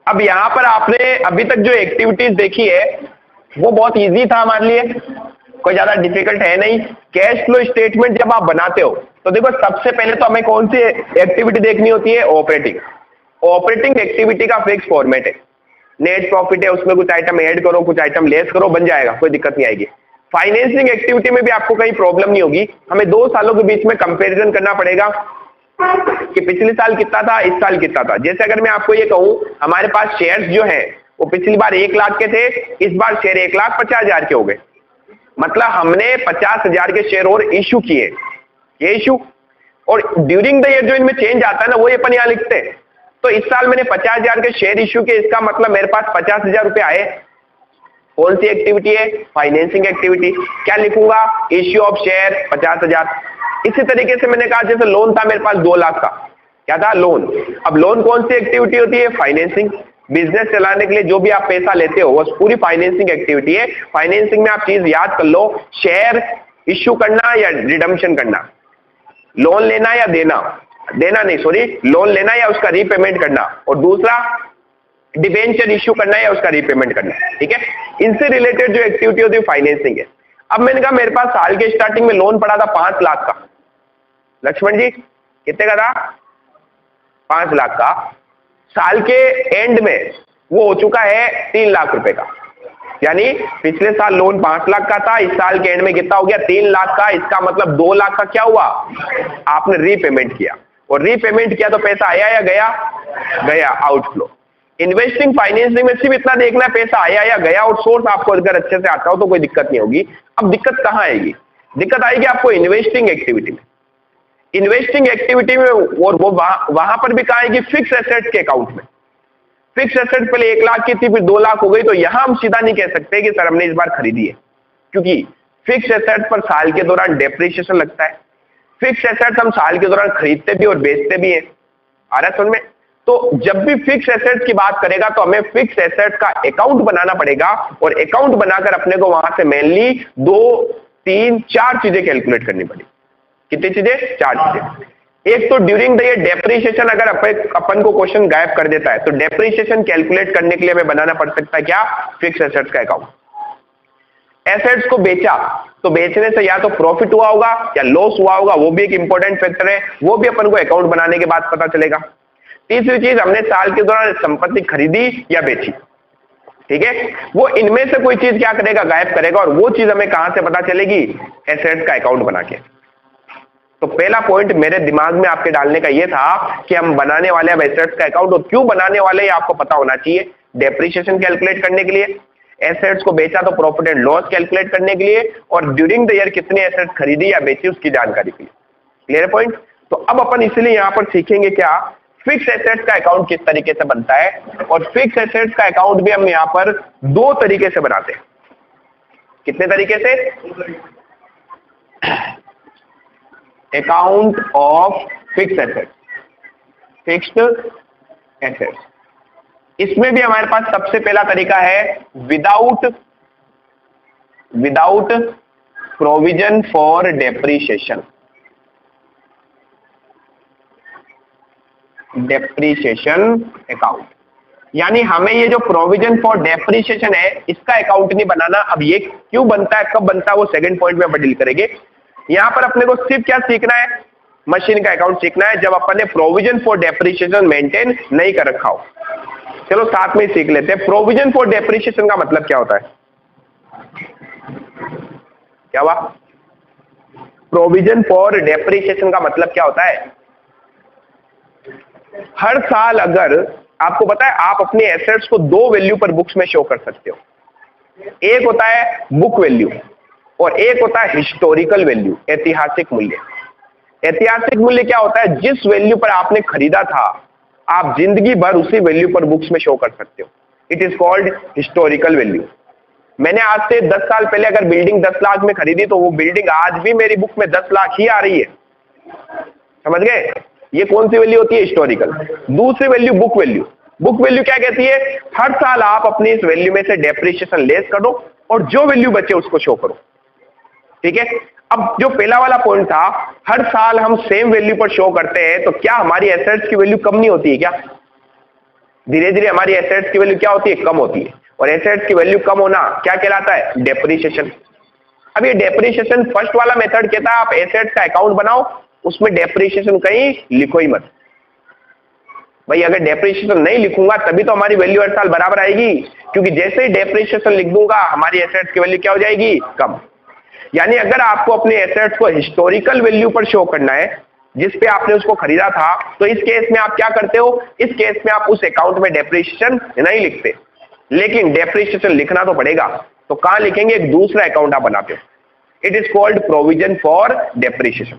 अब यहाँ पर आपने अभी तक जो एक्टिविटीज देखी है वो बहुत इजी था हमारे लिए, कोई ज्यादा डिफिकल्ट है नहीं। कैश फ्लो स्टेटमेंट जब आप बनाते हो तो देखो सबसे पहले तो हमें कौन सी एक्टिविटी देखनी होती है, ऑपरेटिंग। ऑपरेटिंग एक्टिविटी का फिक्स फॉर्मेट है, नेट प्रॉफिट है, उसमें कुछ आइटम ऐड करो कुछ आइटम लेस करो, बन जाएगा, कोई दिक्कत नहीं आएगी। फाइनेंसिंग एक्टिविटी में भी आपको कहीं प्रॉब्लम नहीं होगी, हमें 2 सालों के बीच में कंपैरिजन करना पड़ेगा कि पिछले साल कितना था इस साल कितना था। जैसे अगर मैं आपको ये कहूं हमारे पास शेयर्स जो है वो पिछली बार 1 लाख के थे, इस बार शेयर 1,50,000 के हो गए, मतलब हमने 50,000 के शेयर और इश्यू किए, ये इश्यू। और ड्यूरिंग द ईयर जो इनमें चेंज आता है ना वो अपन यहाँ लिखते हैं। तो इस साल मैंने 50,000 के शेयर इश्यू किए, इसका मतलब मेरे पास 50,000 रुपए आए। कौन सी एक्टिविटी है, फाइनेंसिंग एक्टिविटी। क्या लिखूंगा, इश्यू ऑफ शेयर 50,000। इसी तरीके से मैंने कहा जैसे लोन था मेरे पास 2 लाख का, क्या था, लोन। अब लोन कौन सी एक्टिविटी होती है, फाइनेंसिंग। बिजनेस चलाने के लिए जो भी आप पैसा लेते हो वो पूरी फाइनेंसिंग एक्टिविटी है। फाइनेंसिंग में आप चीज याद कर लो, शेयर इश्यू करना या रिडम्पशन करना, लोन लेना या देना नहीं सॉरी, लोन लेना या उसका रीपेमेंट करना, और दूसरा डिबेंचर इश्यू करना या उसका रीपेमेंट करना, ठीक है। इनसे रिलेटेड जो एक्टिविटी होती है फाइनेंसिंग है। अब मैंने कहा मेरे पास साल के स्टार्टिंग में लोन पड़ा था 5 लाख का, लक्ष्मण जी कितने का था, 5 लाख का। साल के एंड में वो हो चुका है 3 लाख रुपए का, यानी पिछले साल लोन 5 लाख का था, इस साल के एंड में कितना हो गया, 3 लाख का। इसका मतलब 2 लाख का क्या हुआ, आपने रीपेमेंट किया, और रीपेमेंट किया तो पैसा आया या गया आउटफ्लो। इन्वेस्टिंग फाइनेंसिंग में सिर्फ इतना देखना है पैसा आया या गया, और सोर्स आपको अगर अच्छे से आता हो तो कोई दिक्कत नहीं होगी। अब दिक्कत कहां आएगी, दिक्कत आएगी आपको इन्वेस्टिंग एक्टिविटी में। इन्वेस्टिंग एक्टिविटी में और वो वहां पर भी कहां आएगी, फिक्स एसेट्स के अकाउंट में। फिक्स एसेट पहले 1 लाख की थी फिर 2 लाख हो गई, तो यहां हम सीधा नहीं कह सकते कि सर हमने इस बार खरीदी है, क्योंकि फिक्स एसेट पर साल के दौरान डेप्रिसिएशन लगता है। फिक्स एसेट हम साल के दौरान खरीदते भी और बेचते भी हैं, आ रहा है समझ में। तो जब भी फिक्स एसेट्स की बात करेगा तो हमें फिक्स एसेट्स का अकाउंट बनाना पड़ेगा, और अकाउंट बनाकर अपने को वहां से मेनली 2, 3, 4 चीजें कैलकुलेट करनी पड़ी। कितनी चीजें, 4 चीजें। एक तो ड्यूरिंग द ईयर डेप्रिसिएशन, अगर अपन को क्वेश्चन गायब कर देता है तो डेप्रिसिएशन कैलकुलेट करने के लिए हमें बनाना पड़ सकता है क्या, फिक्स एसेट्स का अकाउंट। एसेट्स को बेचा तो बेचने से या तो प्रॉफिट हुआ होगा या लॉस हुआ होगा, वो भी एक इंपॉर्टेंट फैक्टर है, वो भी अपन को अकाउंट बनाने के बाद पता चलेगा। तीसरी चीज, हमने साल के दौरान संपत्ति खरीदी या बेची, ठीक है, वो इनमें से कोई चीज क्या करेगा, गायब करेगा, और वो चीज हमें कहां से पता चलेगी, एसेट्स का अकाउंट बना के। तो पहला पॉइंट मेरे दिमाग में आपके डालने का यह था कि हम बनाने वाले हैं एसेट्स का अकाउंट, और क्यों बनाने वाले हैं आपको पता होना चाहिए। डेप्रिसिएशन कैलकुलेट करने के लिए, एसेट्स को बेचा तो प्रॉफिट एंड लॉस कैलकुलेट करने के लिए, और ड्यूरिंग द ईयर कितने एसेट्स खरीदी या बेची उसकी जानकारी के लिए। Clear point. तो अब अपन इसलिए यहां पर सीखेंगे क्या, फिक्स एसेट्स का अकाउंट किस तरीके से बनता है, और फिक्स एसेट्स का अकाउंट भी हम यहां पर 2 तरीके से बनाते हैं। कितने तरीके से, account of fix assets, fixed assets. इसमें भी हमारे पास सबसे पहला तरीका है without provision for depreciation. Depreciation account, यानी हमें ये जो प्रोविजन फॉर डेप्रिसिएशन है इसका अकाउंट नहीं बनाना। अब ये क्यों बनता है, कब बनता है, वो सेकंड पॉइंट में अपन डील करेंगे। यहां पर अपने को सिर्फ क्या सीखना है, मशीन का अकाउंट सीखना है, जब अपन ने प्रोविजन फॉर डेप्रिसिएशन मेंटेन नहीं कर रखा हो। चलो साथ में ही सीख लेते हैं। प्रोविजन फॉर डेप्रिसिएशन का मतलब क्या होता है, क्या हुआ, प्रोविजन फॉर डेप्रिसिएशन का मतलब क्या होता है। हर साल अगर आपको पता है आप अपने एसेट्स को 2 वैल्यू पर बुक्स में शो कर सकते हो, एक होता है बुक वैल्यू और एक होता है हिस्टोरिकल वैल्यू, ऐतिहासिक मूल्य। ऐतिहासिक मूल्य क्या होता है, जिस वैल्यू पर आपने खरीदा था आप जिंदगी भर उसी वैल्यू पर बुक्स में शो कर सकते हो, it is called historical value. मैंने आज से 10 साल पहले अगर बिल्डिंग 10 लाख में खरीदी तो वो बिल्डिंग आज भी मेरी बुक में 10 लाख ही आ रही है, समझ गए। ये कौन सी वैल्यू होती है, हिस्टोरिकल। दूसरी value book value. Book value क्या कहती है, हर साल आप अपनी इस वैल्यू में से डेप्रिसिएशन लेस करो और जो वैल्यू बचे उसको शो करो, ठीक है। अब जो पहला वाला पॉइंट था, हर साल हम सेम वैल्यू पर शो करते हैं, तो क्या हमारी एसेट्स की वैल्यू कम नहीं होती है क्या, धीरे धीरे हमारी एसेट्स की वैल्यू क्या होती है, कम होती है, और एसेट्स की वैल्यू कम होना क्या कहलाता है, डेप्रिसिएशन। अब ये डेप्रिसिएशन फर्स्ट वाला मेथड कहता है आप एसेट्स का अकाउंट बनाओ, उसमें डेप्रिसिएशन कहीं लिखो ही मत। भाई अगर डेप्रिसिएशन नहीं लिखूंगा तभी तो हमारी वैल्यू हर साल बराबर आएगी, क्योंकि जैसे ही डेप्रिसिएशन लिख दूंगा हमारी एसेट्स की वैल्यू क्या हो जाएगी, कम। यानी अगर आपको अपने एसेट्स को हिस्टोरिकल वैल्यू पर शो करना है जिस पे आपने उसको खरीदा था, तो इस केस में आप क्या करते हो, इस केस में आप उस अकाउंट में डेप्रिसिएशन नहीं लिखते, लेकिन डेप्रिसिएशन लिखना तो पड़ेगा। तो कहां लिखेंगे, एक दूसरा अकाउंट आप बनाते हो, it is called provision for depreciation.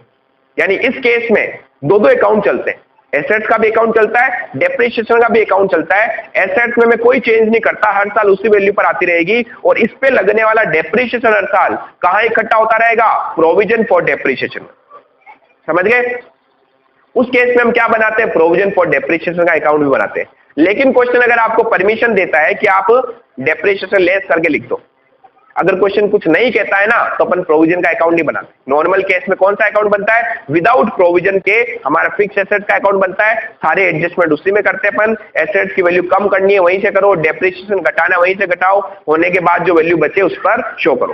यानी इस केस में दो अकाउंट चलते हैं, एसेट्स का भी अकाउंट चलता है, डेप्रिसिएशन का भी अकाउंट चलता है। एसेट्स में मैं कोई चेंज नहीं करता, हर साल उसी वैल्यू पर आती रहेगी, और इस पे लगने वाला डेप्रिसिएशन हर साल कहां इकट्ठा होता रहेगा, प्रोविजन फॉर डेप्रिसिएशन। समझ गए? उस केस में हम क्या बनाते हैं, प्रोविजन फॉर डेप्रिसिएशन का अकाउंट भी बनाते हैं। लेकिन क्वेश्चन अगर आपको परमिशन देता है कि आप डेप्रिसिएशन लेस करके लिख दो, अगर क्वेश्चन कुछ नहीं कहता है ना, तो अपन प्रोविजन का अकाउंट नहीं बनाते। नॉर्मल केस में कौन सा अकाउंट बनता है, विदाउट प्रोविजन के हमारा फिक्स एसेट का अकाउंट बनता है, सारे एडजस्टमेंट उसी में करते हैं अपन। एसेट्स की वैल्यू कम करनी है वहीं से करो, डेप्रिसिएशन घटाना वहीं से घटाओ, होने के बाद जो वैल्यू बचे उस पर शो करो।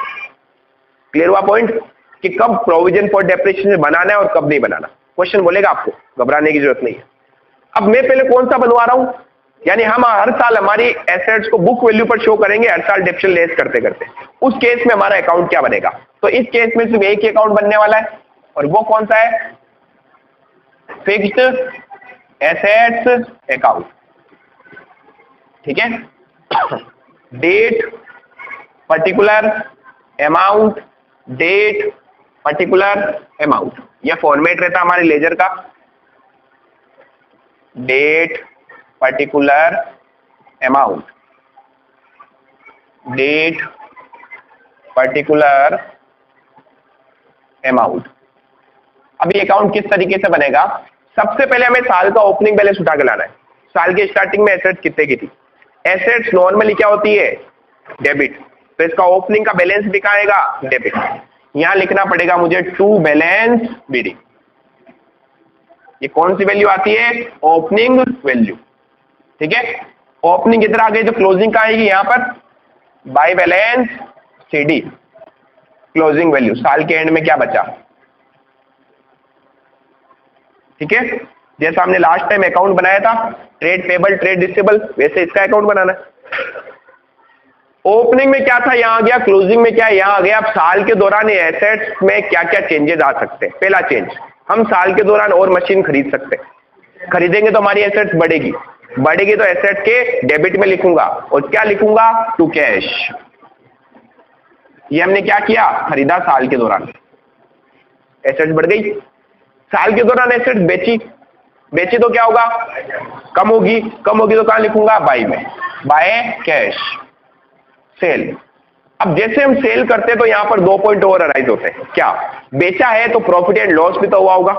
क्लियर हुआ पॉइंट, कि कब प्रोविजन फॉर डेप्रिसिएशन बनाना है और कब नहीं बनाना। क्वेश्चन बोलेगा, आपको घबराने की जरूरत नहीं है। अब मैं पहले कौन सा बनवा रहा हूं, यानी हम हर साल हमारी एसेट्स को बुक वैल्यू पर शो करेंगे, हर साल डेप्रिसिएशन लेस करते करते। उस केस में हमारा अकाउंट क्या बनेगा, तो इस केस में सिर्फ एक ही अकाउंट बनने वाला है, और वो कौन सा है, फिक्स्ड एसेट्स अकाउंट। ठीक है, date particular amount, date particular amount, यह फॉर्मेट रहता हमारे लेजर का। Date particular amount, date particular amount. अब ये अकाउंट किस तरीके से बनेगा, सबसे पहले हमें साल का ओपनिंग बैलेंस उठा के लाना है। साल के स्टार्टिंग में एसेट्स कितने की थी, एसेट्स नॉर्मली क्या होती है, डेबिट, तो इसका ओपनिंग का बैलेंस भी कहाँ आएगा, डेबिट। यहां लिखना पड़ेगा मुझे टू बैलेंस बीडी। ये कौन सी वैल्यू आती है, ओपनिंग वैल्यू। ठीक है, ओपनिंग इधर आ गई तो क्लोजिंग कहां आएगी, यहां पर by balance CD, closing value. साल के एंड में क्या बचा, ठीक है, जैसा हमने लास्ट टाइम अकाउंट बनाया था, ट्रेड पेबल ट्रेड रिसीवेबल, वैसे इसका अकाउंट बनाना है। ओपनिंग में क्या था, यहां आ गया, क्लोजिंग में क्या है, यहां आ गया। अब साल के दौरान एसेट्स में क्या क्या चेंजेस आ सकते हैं। पहला चेंज, हम साल के दौरान और मशीन खरीद सकते हैं, खरीदेंगे तो हमारी एसेट्स बढ़ेगी, बढ़ेगी तो एसेट के डेबिट में लिखूंगा, और क्या लिखूंगा, टू कैश। ये हमने क्या किया, खरीदा साल के दौरान, एसेट्स बढ़ गई। साल के दौरान एसेट्स बेची, बेची तो क्या होगा, कम होगी, कम होगी तो कहां लिखूंगा, बाय में, बाय कैश सेल। अब जैसे हम सेल करते हैं तो यहां पर 2 पॉइंट और अराइज होते हैं, क्या, बेचा है तो प्रॉफिट एंड लॉस भी तो हुआ होगा।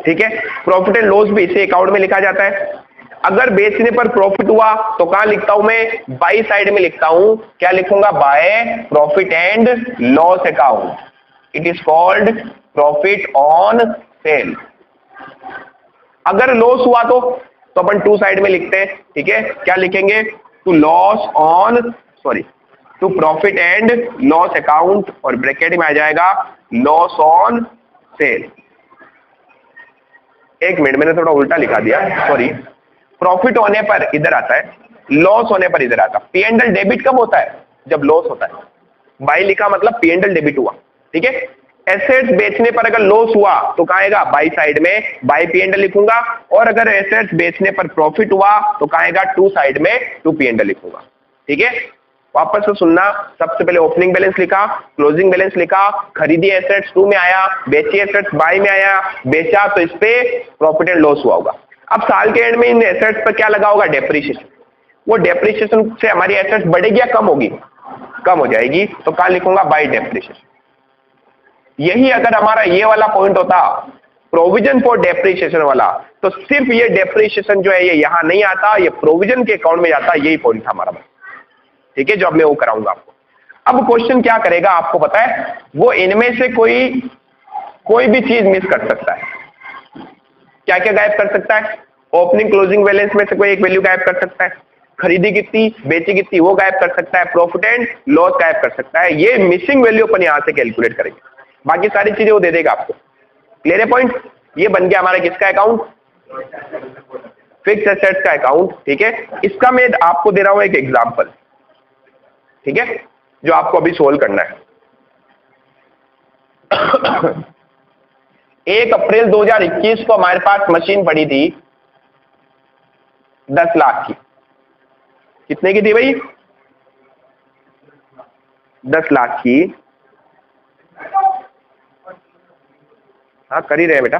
ठीक है, प्रॉफिट एंड लॉस भी इसी अकाउंट में लिखा जाता है। अगर बेचने पर प्रॉफिट हुआ तो कहां लिखता हूं मैं, बाई साइड में लिखता हूं, क्या लिखूंगा, by profit and loss account, it is called profit on sale. अगर लॉस हुआ तो अपन टू साइड में लिखते हैं। ठीक है, क्या लिखेंगे, to loss on, sorry, to profit and loss account, और ब्रैकेट में आ जाएगा लॉस ऑन सेल। एक मिनट, मैंने थोड़ा उल्टा लिखा दिया, सॉरी। प्रॉफिट होने पर इधर आता है, लॉस होने पर इधर आता है। पी एंड एल डेबिट कब होता है, जब लॉस होता है। बाय लिखा मतलब पी एंड एल डेबिट हुआ। ठीक है, एसेट्स बेचने पर अगर लॉस हुआ तो कहां आएगा, बाई साइड में, बाय पी एंड एल लिखूंगा, और अगर एसेट्स बेचने पर प्रॉफिट हुआ तो कहां आएगा, टू साइड में, टू पी एंड एल लिखूंगा। ठीक है, वापस से सुनना, सबसे पहले ओपनिंग बैलेंस लिखा, क्लोजिंग बैलेंस लिखा, खरीदी एसेट्स टू में आया, बेची एसेट्स बाय में आया, बेचा तो इस पे प्रॉफिट एंड लॉस हुआ होगा। अब साल के एंड में इन एसेट्स पर क्या लगा होगा, डेप्रिसिएशन। वो डेप्रिसिएशन से हमारी एसेट्स बढ़ेगी या कम होगी, कम हो जाएगी, तो कहां लिखूंगा, बाय डेप्रिसिएशन। यही अगर हमारा ये वाला पॉइंट होता, प्रोविजन फॉर डेप्रिसिएशन वाला, तो सिर्फ ये डेप्रिसिएशन जो है ये यहां नहीं आता, ये प्रोविजन के अकाउंट में जाता। यही पॉइंट था हमारा। ठीक है, जो अब मैं वो कराऊंगा आपको। अब क्वेश्चन क्या करेगा आपको पता है, वो इनमें से कोई भी चीज मिस कर सकता है। क्या क्या गायब कर सकता है, ओपनिंग क्लोजिंग बैलेंस में से कोई एक वैल्यू गायब कर सकता है, खरीदी कितनी बेची कितनी वो गायब कर सकता है, प्रॉफिट एंड लॉस गायब कर सकता है। ये मिसिंग वैल्यू अपन यहां से कैलकुलेट करेंगे, बाकी सारी चीजें वो दे देगा आपको। क्लियर है पॉइंट? ये बन गया हमारा किसका अकाउंट? फिक्स एसेट्स का अकाउंट। ठीक है, इसका मैं आपको दे रहा हूं एक एग्जांपल, ठीक है, जो आपको अभी सोल्व करना है। 1 अप्रैल 2021 को हमारे पास मशीन पड़ी थी 10 लाख की। कितने की थी भाई? 10 लाख की। हाँ कर ही रहे बेटा।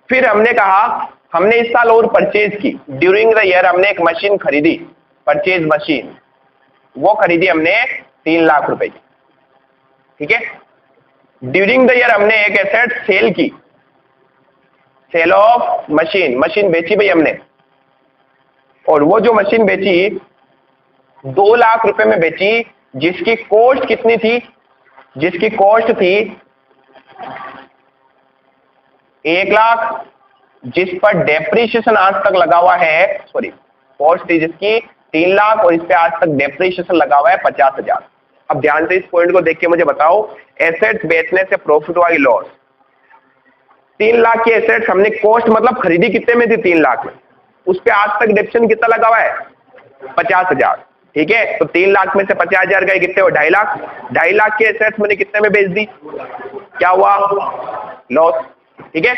फिर हमने कहा हमने इस साल और परचेज की, ड्यूरिंग द ईयर हमने एक मशीन खरीदी, परचेज मशीन, वो खरीदी हमने 3 लाख रुपए की। ठीक है, ड्यूरिंग द ईयर हमने एक एसेट सेल की, सेल ऑफ मशीन, मशीन बेची भाई हमने, और वो जो मशीन बेची 2 लाख रुपए में बेची, जिसकी कॉस्ट कितनी थी? जिसकी कॉस्ट थी 1 लाख, जिस पर डेप्रीशिएशन आज तक लगा हुआ है, सॉरी कॉस्ट थी जिसकी 3 लाख और इस पे आज तक डेप्रीशिएशन लगा हुआ है 50,000। अब ध्यान से इस पॉइंट को देख के मुझे बताओ, एसेट्स बेचने से प्रॉफिट हुआ कि लॉस? 3 लाख की एसेट्स हमने कॉस्ट मतलब खरीदी कितने में थी? 3 लाख में, उस पे आज तक डेप्शन कितना लगा हुआ है? 50,000। ठीक है, तो 3 लाख में से 50,000 गए, कितने हो? 2.5 लाख। 2.5 लाख की एसेट्स मैंने कितने में बेच दी? क्या हुआ? लॉस। ठीक है,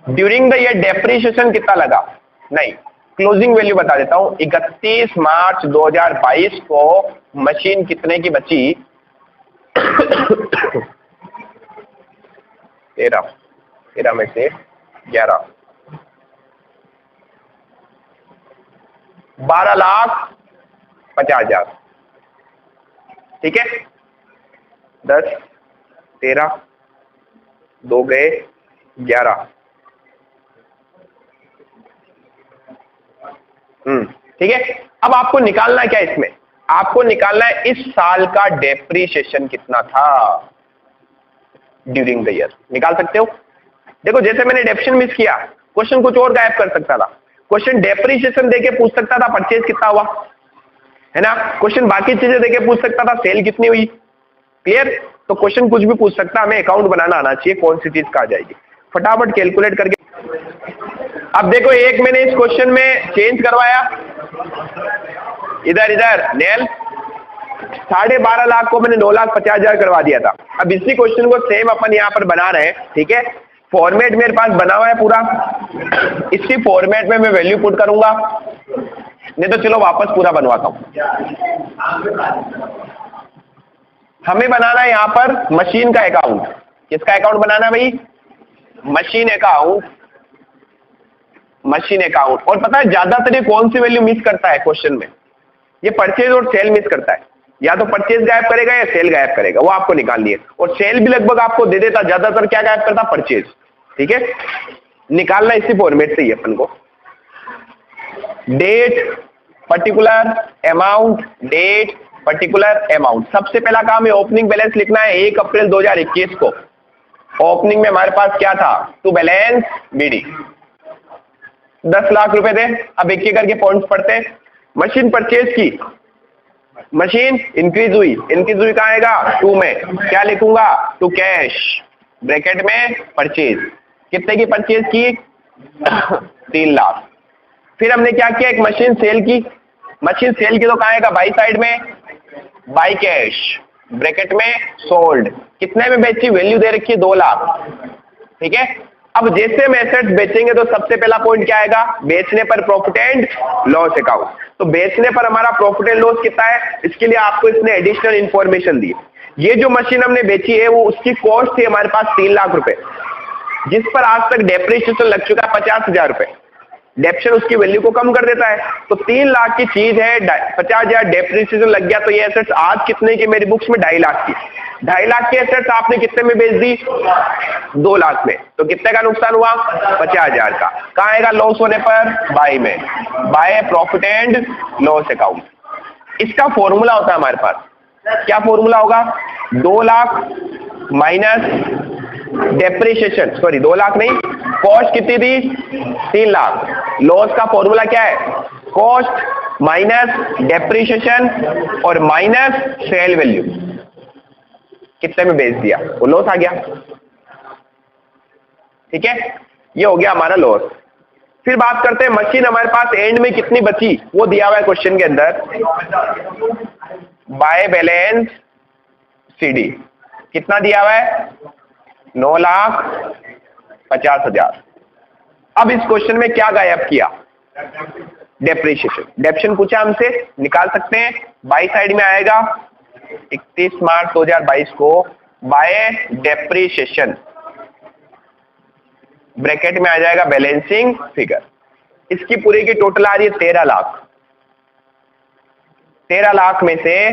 ड्यूरिंग द ईयर डेप्रीशिएशन कितना लगा? नहीं, क्लोजिंग वैल्यू बता देता हूं। 31 मार्च 2022 को मशीन कितने की बची? 13 में से 11, 12,50,000। ठीक है, 10, 13, 2 गए 11। ठीक है, अब आपको निकालना क्या इसमें? आपको निकालना है इस साल का डेप्रीशिएशन कितना था ड्यूरिंग द ईयर। निकाल सकते हो? देखो जैसे मैंने डेप्शन मिस किया, क्वेश्चन कुछ और गायब कर सकता था। क्वेश्चन डेप्रीशिएशन देके पूछ सकता था परचेज कितना हुआ, है ना? क्वेश्चन बाकी चीजें देके पूछ सकता था सेल कितनी हुई। क्लियर? तो क्वेश्चन कुछ भी पूछ सकता, हमें अकाउंट बनाना आना चाहिए कौन सी चीज कहा जाएगी। फटाफट कैलकुलेट करके। अब देखो एक मैंने इस क्वेश्चन में चेंज करवाया, इधर नेल 12.5 लाख को मैंने 9,50,000 करवा दिया था। अब इसी क्वेश्चन को सेम अपन यहाँ पर बना रहे हैं। ठीक है, फॉर्मेट मेरे पास बना हुआ है पूरा, इसी फॉर्मेट में मैं वैल्यू पुट करूंगा, नहीं तो चलो वापस पूरा बनवाता हूं। हमें बनाना है यहाँ पर मशीन का अकाउंट। किसका अकाउंट बनाना है भाई? Machine account, machine account. और पता है ज्यादातर ये कौन सी वैल्यू मिस करता है क्वेश्चन में? ये परचेज और सेल मिस करता है। या तो परचेज गायब करेगा या सेल गायब करेगा, वो आपको निकालनी है। और सेल भी लगभग आपको दे देता, ज्यादातर क्या गायब करता? परचेज। ठीक है, निकालना इसी फॉर्मेट से ही अपन को। Date particular amount, date particular amount. सबसे पहला काम है ओपनिंग बैलेंस लिखना है। 1 अप्रैल 2021 को ओपनिंग में हमारे पास क्या था? टू बैलेंस बीडी 10 लाख रुपए थे। अब एक एक करके पॉइंट्स पढ़ते हैं। मशीन परचेज की, मशीन इंक्रीज हुई, इंक्रीज हुई कहाँ आएगा? 2 में। क्या लिखूंगा? टू कैश ब्रैकेट में परचेज। कितने की परचेज की? 3 लाख। फिर हमने क्या किया? एक मशीन सेल की, मशीन सेल की तो कहाँ आएगा? बाई साइड में, बाई कैश ब्रैकेट में सोल्ड। कितने में बेची? वैल्यू दे रखी है 2 लाख। ठीक है, अब जैसे हम एसेट्स बेचेंगे तो सबसे पहला पॉइंट क्या आएगा? बेचने पर प्रॉफिट एंड लॉस अकाउंट। तो बेचने पर हमारा प्रॉफिट एंड लॉस कितना है? इसके लिए आपको इसने एडिशनल इंफॉर्मेशन दी। ये जो मशीन हमने बेची है वो उसकी कॉस्ट थी हमारे पास 3 लाख रुपए, जिस पर आज तक डेप्रीशिएशन लग चुका है 50,000 रुपए। डेप्शन उसकी वैल्यू को कम कर देता है। तो 3 लाख की चीज है, 50,000 डेप्रीशिएशन लग गया, तो ये एसेट्स आज कितने की मेरी बुक्स में? 2.5 लाख की। 2.5 लाख की एसेट्स आपने कितने में बेच दी? 2 लाख में। तो कितने का नुकसान हुआ? 50,000 का। कहाँ आएगा लॉस होने पर? बाय में, by profit and loss account. इसका फॉर्मूला होता है हमारे पास, क्या फॉर्मूला होगा? 2 lakh minus depreciation, sorry 2 lakh नहीं, कॉस्ट कितनी थी 3 लाख। लॉस का फॉर्मूला क्या है, कॉस्ट माइनस डेप्रिसिएशन और माइनस सेल वैल्यू, कितने में बेच दिया वो लॉस आ गया। ठीक है, ये हो गया हमारा लॉस। फिर बात करते हैं मशीन हमारे पास एंड में कितनी बची, वो दिया हुआ है क्वेश्चन के अंदर, बाय बैलेंस सीडी कितना दिया हुआ है 9,50,000। अब इस क्वेश्चन में क्या गायब किया, डेप्रिसिएशन। डेप्रिसिएशन पूछा हमसे, निकाल सकते हैं, बाई साइड में आएगा 31 मार्च 2022 को बाय डेप्रिसिएशन, ब्रैकेट में आ जाएगा बैलेंसिंग फिगर। इसकी पूरी की टोटल आ रही है 13 लाख। 13 लाख में से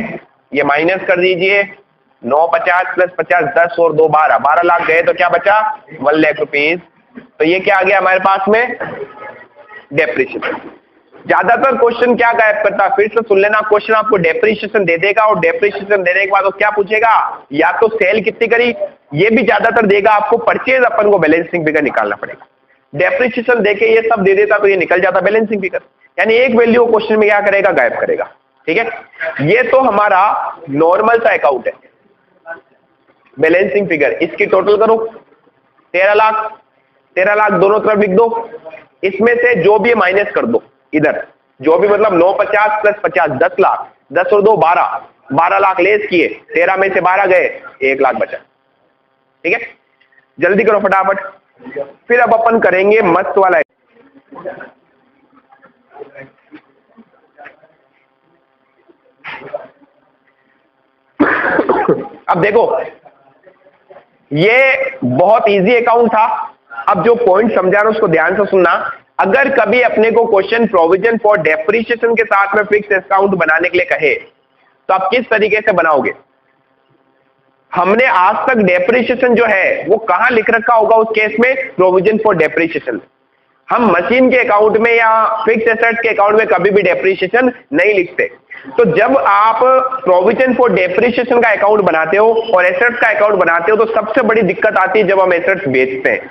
ये माइनस कर दीजिए, 9,50 प्लस 50 10 और 2 12, 12 लाख गए तो क्या बचा 1 लाख रुपीज। तो ये क्या आ गया हमारे पास में डेप्रिसिएशन। ज्यादातर क्वेश्चन क्या गायब करता है, फिर से सुन लेना, क्वेश्चन आपको डेप्रिसिएशन दे देगा और डेप्रिसिएशन देने के बाद वो क्या पूछेगा, या तो सेल कितनी करी, ये भी ज्यादातर देगा आपको, परचेज अपन को बैलेंसिंग फिगर निकालना पड़ेगा। डेप्रिसिएशन देके ये सब दे देता तो ये निकल जाता बैलेंसिंग फिगर, यानी एक वैल्यू क्वेश्चन में क्या करेगा, गायब करेगा। ठीक है, ये तो हमारा नॉर्मल सा अकाउंट है, बैलेंसिंग फिगर। इसकी टोटल करो 13 लाख, 13 लाख दोनों तरफ लिख दो, इसमें से जो भी माइनस कर दो इधर, जो भी मतलब 9,50 प्लस 50 10 लाख, 10 और 2 12, 12 लाख लेस किए, 13 में से 12 गए, 1 लाख बचा। ठीक है, जल्दी करो फटाफट। फिर अब अपन करेंगे मस्त वाला, अब देखो ये बहुत इजी अकाउंट था। अब जो पॉइंट समझा रहा हूं उसको ध्यान से सुनना। अगर कभी अपने को क्वेश्चन प्रोविजन फॉर डेप्रिसिएशन के साथ में फिक्स अकाउंट बनाने के लिए कहे तो आप किस तरीके से बनाओगे। हमने आज तक डेप्रिसिएशन जो है वो कहां लिख रखा होगा, उस केस में प्रोविजन फॉर डेप्रिसिएशन। हम मशीन के अकाउंट में या फिक्स एसेट्स के अकाउंट में कभी भी डेप्रिसिएशन नहीं लिखते। तो जब आप प्रोविजन फॉर डेप्रिसिएशन का अकाउंट बनाते हो और एसेट्स का अकाउंट बनाते हो तो सबसे बड़ी दिक्कत आती है जब हम एसेट्स बेचते हैं।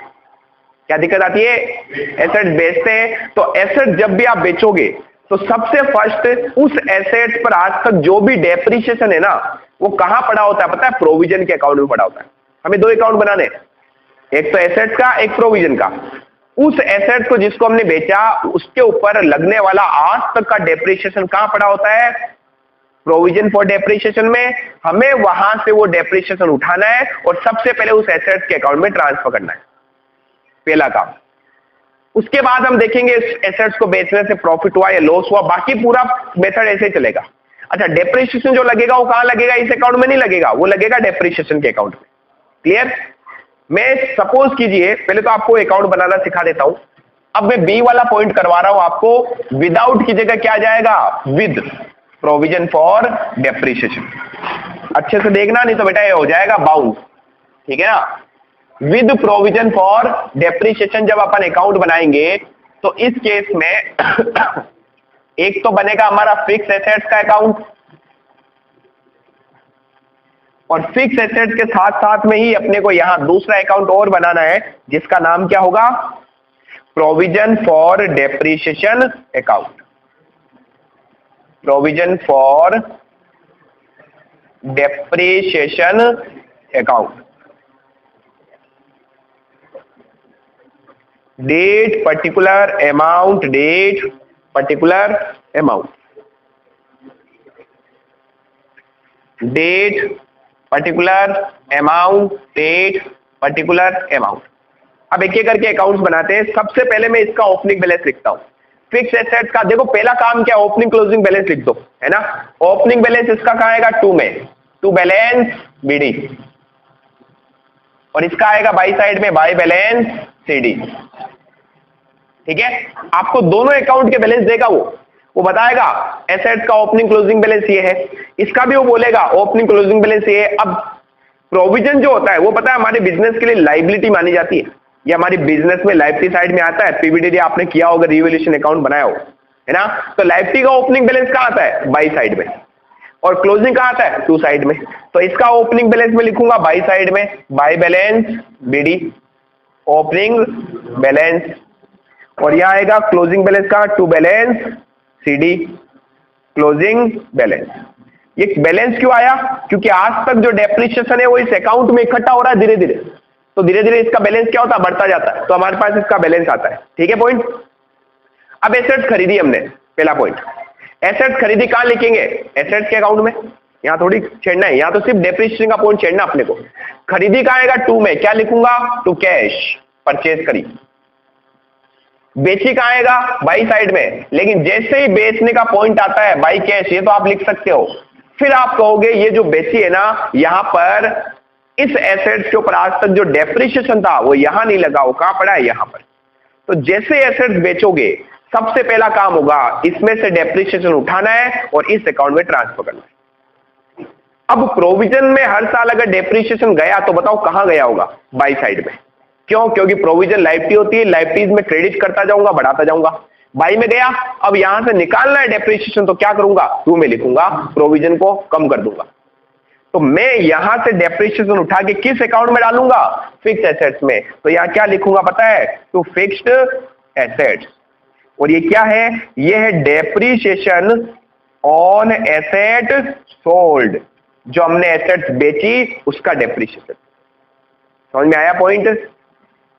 क्या दिक्कत आती है, एसेट्स बेचते हैं तो एसेट जब भी आप बेचोगे तो सबसे फर्स्ट उस एसेट पर आज तक जो भी डेप्रिसिएशन है ना वो कहां पड़ा होता है पता है, प्रोविजन के अकाउंट में पड़ा होता है। हमें 2 अकाउंट बनाने, एक तो एसेट्स का, एक प्रोविजन का। उस एसेट को जिसको हमने बेचा उसके ऊपर लगने वाला आज तक का डेप्रिसिएशन कहां पड़ा होता है, प्रोविजन फॉर डेप्रिसिएशन में। हमें वहां से वो डेप्रिसिएशन उठाना है और सबसे पहले उस एसेट के अकाउंट में ट्रांसफर करना है, पहला काम। उसके बाद हम देखेंगे इस एसेट्स को बेचने से प्रॉफिट हुआ या लॉस हुआ, बाकी पूरा मेथड ऐसे ही चलेगा। अच्छा, डेप्रिसिएशन जो लगेगा वो कहां लगेगा, इस अकाउंट में नहीं लगेगा, वो लगेगा डेप्रिसिएशन के अकाउंट में। क्लियर। मैं सपोज कीजिए, पहले तो आपको अकाउंट बनाना सिखा देता हूं। अब मैं बी वाला पॉइंट करवा रहा हूं आपको, विदाउट की जगह क्या जाएगा, विद प्रोविजन फॉर डेप्रिसिएशन। अच्छे से देखना, नहीं तो बेटा ये हो जाएगा बाउंस। ठीक है ना, विद प्रोविजन फॉर डेप्रिसिएशन जब अपन अकाउंट बनाएंगे तो इस केस में एक तो बनेगा हमारा फिक्स एसेट्स का अकाउंट, और फिक्स एसेट्स के साथ साथ में ही अपने को यहां दूसरा अकाउंट और बनाना है जिसका नाम क्या होगा, provision for depreciation account. Provision for depreciation account. Date particular amount, date particular amount, date particular amount, date particular amount. अब एक एक करके अकाउंट्स बनाते हैं। सबसे पहले मैं इसका ओपनिंग बैलेंस लिखता हूं। फिक्स एसेट्स का देखो पहला काम क्या, ओपनिंग क्लोजिंग बैलेंस लिख दो, है ना। ओपनिंग बैलेंस इसका कहां आएगा, 2 में, 2 बैलेंस बीडी, और इसका आएगा बाई साइड में बाई बैलेंस सीडी। ठीक है, आपको दोनों अकाउंट के बैलेंस देगा, वो बताएगा एसेट्स का ओपनिंग क्लोजिंग बैलेंस ये है, इसका भी वो बोलेगा ओपनिंग क्लोजिंग बैलेंस ये है। अब प्रोविजन जो होता है वो पता है हमारे बिजनेस के लिए लाइबिलिटी मानी जाती है, ये हमारी बिजनेस में लाइबिलिटी साइड में आता है। पीवीडी आपने किया होगा, रिवैल्यूएशन अकाउंट बनाया हो, है ना। तो लाइबिलिटी का ओपनिंग बैलेंस कहां आता है, बाई साइड में, और क्लोजिंग कहां आता है, 2 साइड में। तो इसका ओपनिंग बैलेंस में लिखूंगा बाई साइड में, by balance BD, opening balance, और यहां आएगा क्लोजिंग बैलेंस का to balance CD closing balance. ये बैलेंस क्यों आया? क्योंकि आज तक जो डेप्रिसिएशन है वो इस अकाउंट में इकट्ठा हो रहा है धीरे धीरे, तो धीरे धीरे इसका बैलेंस क्या होता है, बढ़ता जाता है, तो हमारे पास इसका बैलेंस आता है। ठीक है पॉइंट। अब एसेट्स खरीदी हमने, पहला पॉइंट, एसेट्स खरीदी कहां लिखेंगे? एसेट्स के अकाउंट में, यहां थोड़ी छेड़ना है, यहां तो सिर्फ डेप्रिसिएशन का पॉइंट छेड़ना अपने को। खरीदी कहां आएगा? टू में, क्या लिखूंगा? टू कैश, परचेज करी। बेची कहां आएगा? बाई साइड में, लेकिन जैसे ही बेचने का पॉइंट आता है बाई कैश, ये तो आप लिख सकते हो, फिर आप कहोगे ये जो बेची है ना, यहां पर इस एसेट्स के ऊपर आज तक जो डेप्रिसिएशन था वो यहां नहीं लगा, वो कहां पड़ा है? यहां पर। तो जैसे एसेट्स बेचोगे सबसे पहला काम होगा इसमें से डेप्रिसिएशन उठाना है और इस अकाउंट में ट्रांसफर करना है। अब प्रोविजन में हर साल अगर डेप्रिसिएशन गया तो बताओ कहां गया होगा? बाई साइड में। क्यों? क्योंकि प्रोविजन लायबिलिटी होती है, लायबिलिटीज में क्रेडिट करता जाऊंगा, बढ़ाता जाऊंगा। बाई में गया, अब यहां से निकालना है डेप्रिसिएशन, तो क्या करूंगा? टू में लिखूंगा, प्रोविजन को कम कर दूंगा। तो मैं यहां से डेप्रिसिएशन उठा के किस अकाउंट में डालूंगा? फिक्स्ड एसेट्स में। तो यहां क्या लिखूंगा पता है? To fixed assets. और ये क्या है? ये है डेप्रिसिएशन ऑन एसेट सोल्ड, जो हमने एसेट्स बेची उसका डेप्रिसिएशन। समझ में आया पॉइंट?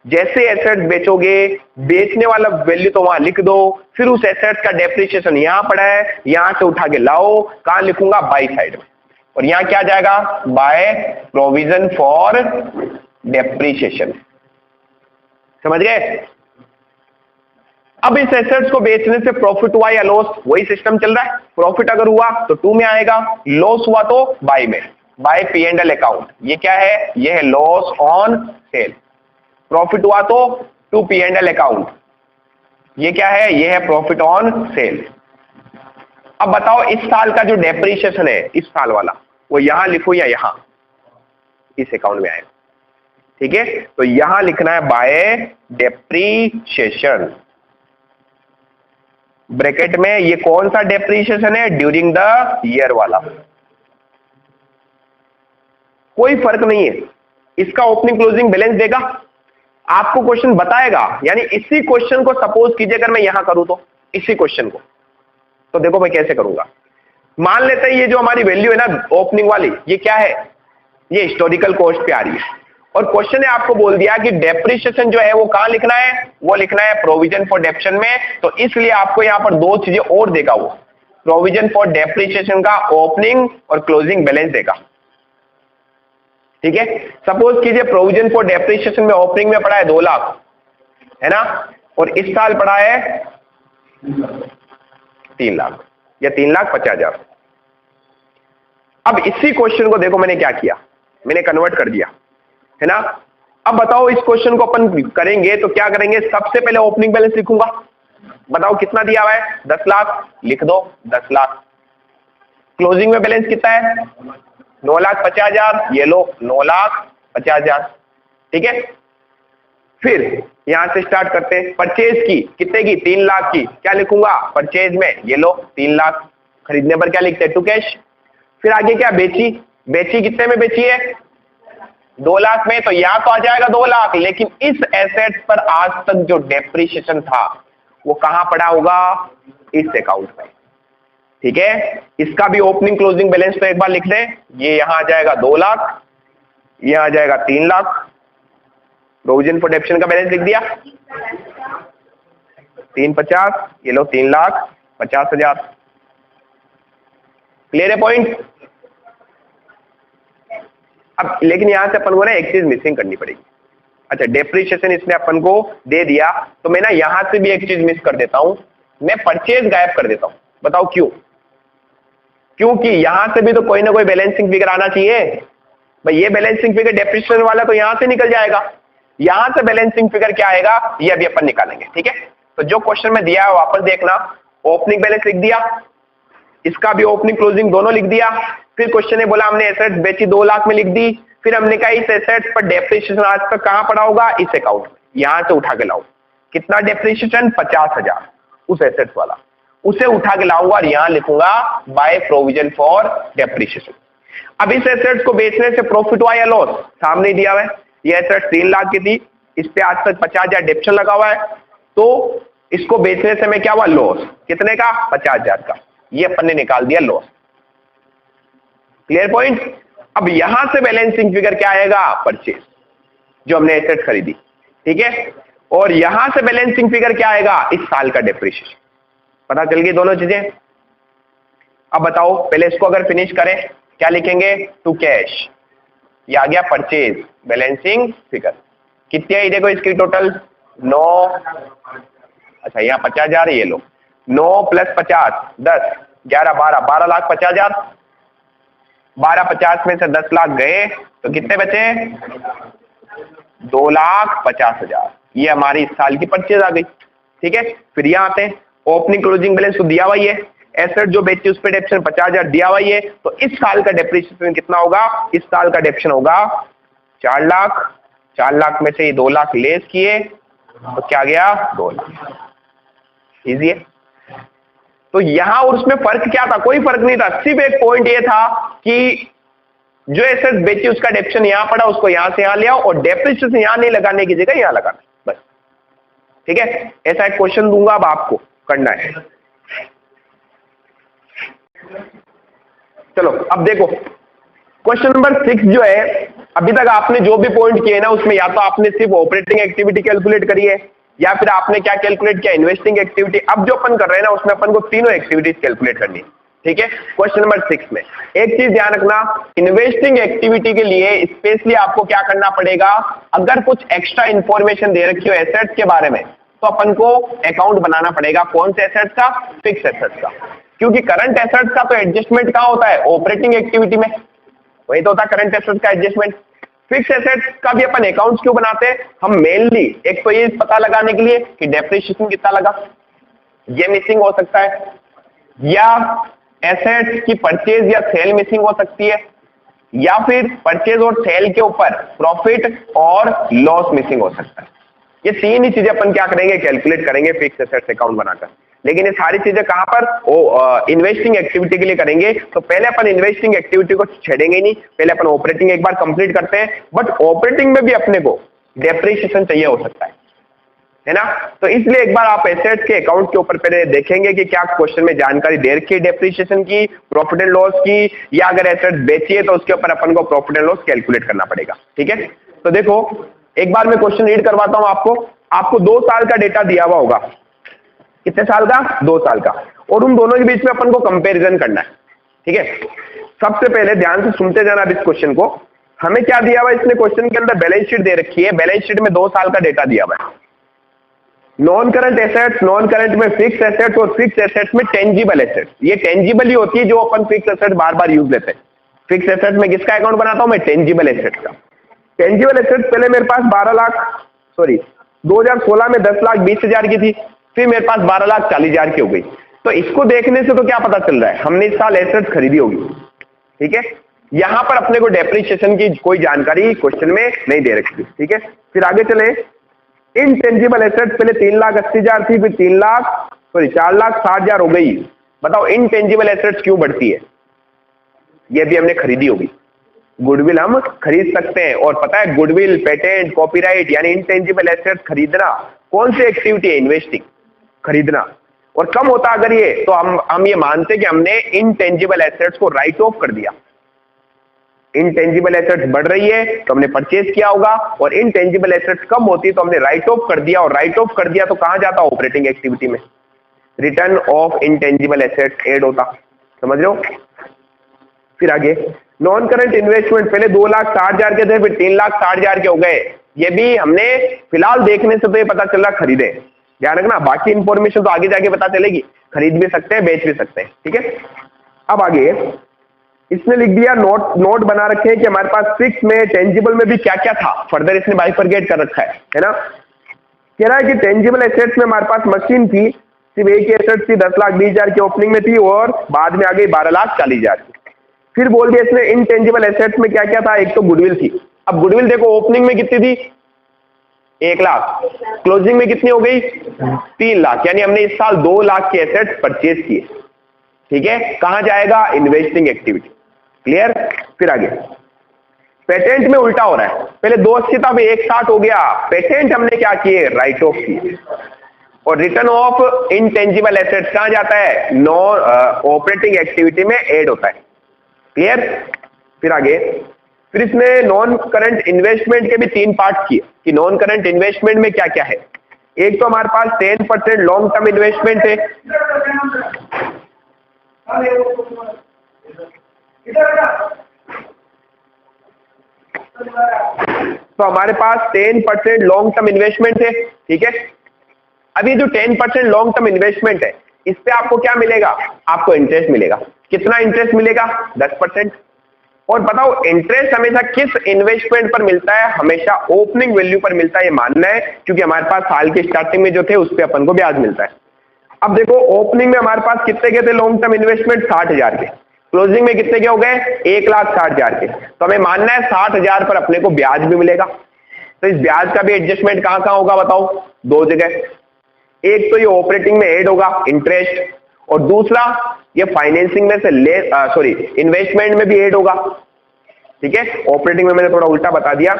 जैसे एसेट्स बेचोगे, बेचने वाला वैल्यू तो वहां लिख दो, फिर उस एसेट्स का डेप्रिसिएशन यहां पड़ा है, यहां से उठा के लाओ, कहां लिखूंगा? बाई साइड में। और यहां क्या जाएगा? By provision for depreciation. समझ गए? अब इस एसेट्स को बेचने से प्रॉफिट हुआ या लॉस, वही सिस्टम चल रहा है। प्रॉफिट अगर हुआ तो टू में आएगा, लॉस हुआ तो बाय में, by P and L account. ये क्या है? ये है लॉस ऑन सेल। प्रॉफिट हुआ तो to P and L account. ये क्या है? ये है प्रॉफिट ऑन सेल। अब बताओ इस साल का जो डेप्रिसिएशन है, इस साल वाला, वो यहां लिखो या यहां? इस अकाउंट में आएगा। ठीक है, तो यहां लिखना है बाय डेप्रिसिएशन, ब्रैकेट में। ये कौन सा डेप्रिसिएशन है? ड्यूरिंग द ईयर वाला। कोई फर्क नहीं है, इसका ओपनिंग क्लोजिंग बैलेंस देगा, आपको क्वेश्चन बताएगा। यानी इसी क्वेश्चन को सपोज कीजिए अगर मैं यहां करूं, तो इसी क्वेश्चन को, तो देखो मैं कैसे करूंगा। मान लेते हैं ये जो हमारी वैल्यू है ना ओपनिंग वाली, ये क्या है? ये हिस्टोरिकल कॉस्ट पे आ रही है, और क्वेश्चन ने आपको बोल दिया कि डेप्रिसिएशन जो है वो कहां लिखना है? वो लिखना है प्रोविजन फॉर डेप्शन में। तो इसलिए आपको यहां पर दो चीजें और देगा, वो प्रोविजन फॉर डेप्रिसिएशन का ओपनिंग और क्लोजिंग बैलेंस देगा। ठीक है, सपोज कीजिए प्रोविजन फॉर डेप्रिसिएशन में ओपनिंग में पड़ा है 2 लाख, है ना, और इस साल पड़ा है 3 लाख या 3,50,000। अब इसी क्वेश्चन को देखो मैंने क्या किया, मैंने कन्वर्ट कर दिया, है ना। अब बताओ इस क्वेश्चन को अपन करेंगे तो क्या करेंगे? सबसे पहले ओपनिंग बैलेंस लिखूंगा। बताओ कितना दिया हुआ है? 10 लाख, लिख दो 10 लाख। क्लोजिंग में बैलेंस कितना है? 9,50,000, ये लो 9,50,000। ठीक है, फिर यहां से स्टार्ट करते हैं। परचेज की कितने की? 3 लाख की, क्या लिखूंगा? परचेज में ये लो 3 लाख। खरीदने पर क्या लिखते हैं? To cash. फिर आगे क्या? बेची। बेची कितने में बेची है? 2 लाख में, तो यहां तो आ जाएगा 2 लाख, लेकिन इस एसेट पर आज तक जो डेप्रिसिएशन था वो कहां पड़ा होगा? इस अकाउंट में। ठीक है, इसका भी ओपनिंग क्लोजिंग बैलेंस तो एक बार लिख लें। ये यहां आ जाएगा 2 लाख, यहां आ जाएगा 3 लाख। प्रोविजन फॉर डेप्शन का बैलेंस लिख दिया 350, ये लो 3,50,000। क्लियर है पॉइंट? अब लेकिन यहां से अपन को ना एक चीज मिसिंग करनी पड़ेगी। अच्छा, डेप्रिसिएशन इसने अपन को दे दिया, तो मैं ना यहां से भी एक चीज मिस कर देता हूं, मैं परचेज गायब कर देता हूं। बताओ क्यों? क्योंकि यहां से भी तो कोई ना कोई बैलेंसिंग फिगर आना चाहिए। भाई ये बैलेंसिंग फिगर डेप्रिसिएशन वाला तो यहां से निकल जाएगा, यहां से बैलेंसिंग फिगर क्या आएगा ये अभी अपन निकालेंगे। ठीक है, तो जो क्वेश्चन में दिया है वापस देखना। ओपनिंग बैलेंस लिख दिया, इसका भी ओपनिंग क्लोजिंग दोनों लिख दिया। फिर क्वेश्चन ने बोला हमने एसेट्स बेची 2 लाख में, लिख दी। फिर हमने कहा इस एसेट्स पर डेप्रिसिएशन आज तक कहां पड़ा होगा? इस अकाउंट में। यहां से उठा के लाओ, कितना डेप्रिसिएशन? 50,000 उस एसेट्स वाला, उसे उठा के लाऊंगा और यहां लिखूंगा बाय प्रोविजन फॉर डेप्रिसिएशन। अब इस एसेट्स को बेचने से प्रॉफिट हुआ या लॉस? सामने दिया हुआ है। ये एसेट्स 3 लाख की थी, इस पे आज तक 50,000 डेप्शन लगा हुआ है, तो इसको बेचने से मैं क्या हुआ लॉस, कितने का, 50,000 का, ये अपन ने निकाल दिया लॉस। Clear point. अब यहां से बैलेंसिंग फिगर क्या आएगा, परचेज, जो हमने एसेट खरीदी, ठीक है, और यहां से बैलेंसिंग फिगर क्या आएगा, इस साल का डेप्रिसिएशन। पता चल गई दोनों चीजें। अब बताओ, पहले इसको अगर फिनिश करें, क्या लिखेंगे, टू कैश, ये आ गया परचेज बैलेंसिंग फिगर। कितनी आई देखो इसकी टोटल, 9, अच्छा यहाँ 50,000 ये लो, 9 + 50 10 11 12 लाख 50,000, 12,50 में से 10 लाख गए तो कितने बचे, 2,50,000। ये हमारी इस साल की परचेज आ गई, ठीक है। फिर यहाँ आते हैं, ओपनिंग क्लोजिंग बैलेंस तो दिया हुआ ही है, एसेट जो बेची उस पे डेप्शन 50,000 दिया हुआ ही है, तो इस साल का डेप्रिसिएशन कितना होगा, इस साल का डेप्शन होगा 4 लाख, 4 लाख में से ये 2 लाख लेस किए तो क्या गया, 2 लाख। इजी है। तो यहां और उसमें फर्क क्या था, कोई फर्क नहीं था, सिर्फ एक पॉइंट ये था कि जो एसेट बेची उसका डेप्शन यहां पड़ा, उसको यहां से यहां ले आओ, और डेप्रिसिएशन यहां नहीं लगाने की जगह यहां लगाना, बस, ठीक है। ऐसा एक क्वेश्चन दूंगा, अब आपको करना है। चलो अब देखो, क्वेश्चन नंबर 6 जो है, अभी तक आपने जो भी पॉइंट किए ना, उसमें या तो आपने सिर्फ ऑपरेटिंग एक्टिविटी कैलकुलेट करी है, या फिर आपने क्या कैलकुलेट किया, इन्वेस्टिंग एक्टिविटी। अब जो अपन कर रहे हैं ना, उसमें अपन को तीनों एक्टिविटीज कैलकुलेट करनी है, ठीक है। क्वेश्चन नंबर 6 में एक चीज ध्यान रखना, इन्वेस्टिंग एक्टिविटी के लिए स्पेशली आपको क्या करना पड़ेगा, अगर कुछ एक्स्ट्रा इंफॉर्मेशन दे रखी हो एसेट्स के बारे में, तो अपन को अकाउंट बनाना पड़ेगा। कौन से एसेट्स का, फिक्स एसेट्स का, क्योंकि करंट एसेट्स का तो एडजस्टमेंट कहां होता है, ऑपरेटिंग एक्टिविटी में, वही तो होता है करंट एसेट्स का एडजस्टमेंट। फिक्स एसेट्स का भी अपन अकाउंट्स क्यों बनाते हैं, हम मेनली एक तो ये पता लगाने के लिए कि डेप्रिसिएशन कितना लगा, ये मिसिंग हो सकता है, या एसेट्स की परचेज या सेल मिसिंग हो सकती है, या फिर परचेज और सेल के ऊपर प्रॉफिट और लॉस मिसिंग हो सकता है। ये तीन ही चीजें अपन क्या करेंगे, कैलकुलेट करेंगे फिक्स एसेट्स अकाउंट बनाकर। लेकिन ये सारी चीजें कहां पर, इन्वेस्टिंग एक्टिविटी के लिए करेंगे। तो पहले अपन इन्वेस्टिंग एक्टिविटी को छेड़ेंगे नहीं, पहले अपन ऑपरेटिंग एक बार कंप्लीट करते हैं। बट ऑपरेटिंग में भी अपने को डेप्रिसिएशन चाहिए हो सकता है ना। तो इसलिए एक बार आप एसेट्स के अकाउंट के ऊपर पहले देखेंगे कि क्या क्वेश्चन में जानकारी दे रखी है डेप्रिसिएशन की, प्रॉफिट एंड लॉस की, या अगर एसेट्स बेची है तो उसके ऊपर अपन को प्रॉफिट एंड लॉस कैलकुलेट करना पड़ेगा, ठीक है। तो देखो एक बार मैं क्वेश्चन रीड करवाता हूं आपको 2 साल का डेटा दिया हुआ होगा, कितने साल का, 2 साल का, और उन दोनों के बीच में अपन को कंपैरिजन करना है, ठीक है। सबसे पहले ध्यान से सुनते जाना इस क्वेश्चन को। हमें क्या दिया हुआ है, इसने क्वेश्चन के अंदर बैलेंस शीट दे रखी है, बैलेंस शीट में 2 साल का डेटा दिया हुआ है। Non current assets, non current में फिक्स एसेट्स, और फिक्स एसेट्स में टेंजिबल एसेट्स। ये टेंजिबल ही होती है जो अपन फिक्स एसेट्स बार बार यूज लेते हैं। फिक्स एसेट्स में किसका अकाउंट बनाता हूं मैं, टेंजिबल एसेट्स का। टेंजिबल एसेट्स पहले मेरे पास 2016 में 10,20,000 की थी, फिर मेरे पास 12,40,000 की हो गई। तो इसको देखने से तो क्या पता चल रहा है, हमने इस साल एसेट्स खरीदी होगी, ठीक है। यहां पर अपने को डेप्रिसिएशन की कोई जानकारी क्वेश्चन में नहीं दे रखी, ठीक है। फिर आगे चले, इनटेंजिबल एसेट्स पहले 3,80,000 थी, फिर 4,60,000 हो गई। बताओ इनटेंजिबल एसेट्स क्यों बढ़ती है, ये भी हमने खरीदी होगी। गुडविल हम खरीद सकते हैं, और पता है गुडविल, पेटेंट, कॉपीराइट यानी इनटेंजिबल एसेट्स खरीदना कौन सी एक्टिविटी है, इन्वेस्टिंग, खरीदना। और कम होता अगर ये, तो हम ये मानते कि हमने इनटेंजिबल एसेट्स को राइट ऑफ कर दिया। इनटेंजिबल एसेट्स बढ़ रही है तो हमने परचेज किया होगा, और इनटेंजिबल एसेट्स कम होती है तो हमने राइट ऑफ कर दिया, और राइट ऑफ कर दिया तो कहां जाता, ऑपरेटिंग एक्टिविटी में। Return of intangible assets add होता, समझ रहे हो। फिर आगे नॉन करंट इन्वेस्टमेंट पहले 2,60,000 के थे, फिर 3,60,000 के हो गए। ये भी हमने फिलहाल देखने से तो ये पता चल रहा खरीदे, ध्यान रखना, बाकी इंफॉर्मेशन तो आगे जाके पता चलेगी, खरीद भी सकते हैं, बेच भी सकते हैं, ठीक है। अब आगे इसने लिख दिया, नोट बना रखे हैं कि हमारे पास फिक्स में, टेंजिबल में भी क्या क्या था, फर्दर इसने बाइफरगेट कर रखा है ना। कह रहा है कि टेंजिबल एसेट्स में हमारे पास मशीन थी, सिर्फ एक ही एसेट थी, 10,20,000 की ओपनिंग में थी, और बाद में आ गई 12,40,000 की। फिर बोल दिया इसने इनटेंजिबल एसेट्स में क्या क्या था, एक तो गुडविल थी। अब गुडविल देखो ओपनिंग में कितनी थी, 1 लाख, क्लोजिंग में कितनी हो गई, 3 लाख, यानी हमने इस साल 2 लाख के एसेट्स परचेज किए, ठीक है। कहां जाएगा, इन्वेस्टिंग एक्टिविटी, क्लियर। फिर आगे पेटेंट में उल्टा हो रहा है, पहले 280 था, अब 160 हो गया। पेटेंट हमने क्या किए, राइट ऑफ किए। और रिटर्न ऑफ इनटेंजिबल एसेट्स कहां जाता है, नॉन ऑपरेटिंग एक्टिविटी में ऐड होता है। क्लियर। फिर आगे, फिर इसने नॉन करंट इन्वेस्टमेंट के भी 3 पार्ट किए कि नॉन करंट इन्वेस्टमेंट में क्या क्या है। एक तो हमारे पास 10% लॉन्ग टर्म इन्वेस्टमेंट है, तो हमारे पास 10% लॉन्ग टर्म इन्वेस्टमेंट है, ठीक है। अभी जो 10% लॉन्ग टर्म इन्वेस्टमेंट है, इस पे आपको क्या मिलेगा, आपको इंटरेस्ट मिलेगा। कितना इंटरेस्ट मिलेगा, 10%। और बताओ इंटरेस्ट हमेशा किस इन्वेस्टमेंट पर मिलता है, हमेशा ओपनिंग वैल्यू पर मिलता है, ये मानना है, क्योंकि हमारे पास साल के स्टार्टिंग में जो थे उस पर अपन को ब्याज मिलता है। अब देखो ओपनिंग में हमारे पास कितने के थे लॉन्ग टर्म इन्वेस्टमेंट, 60,000 के। क्लोजिंग में कितने के हो गए, 1,60,000 के। तो हमें मानना है 60,000 पर अपने को ब्याज भी मिलेगा। तो इस ब्याज का भी एडजस्टमेंट कहां कहां होगा बताओ, 2 जगह। एक तो ये ऑपरेटिंग में ऐड होगा इंटरेस्ट, और दूसरा ये फाइनेंसिंग में से इन्वेस्टमेंट में भी ऐड होगा, ठीक है। ऑपरेटिंग में मैंने थोड़ा उल्टा बता दिया।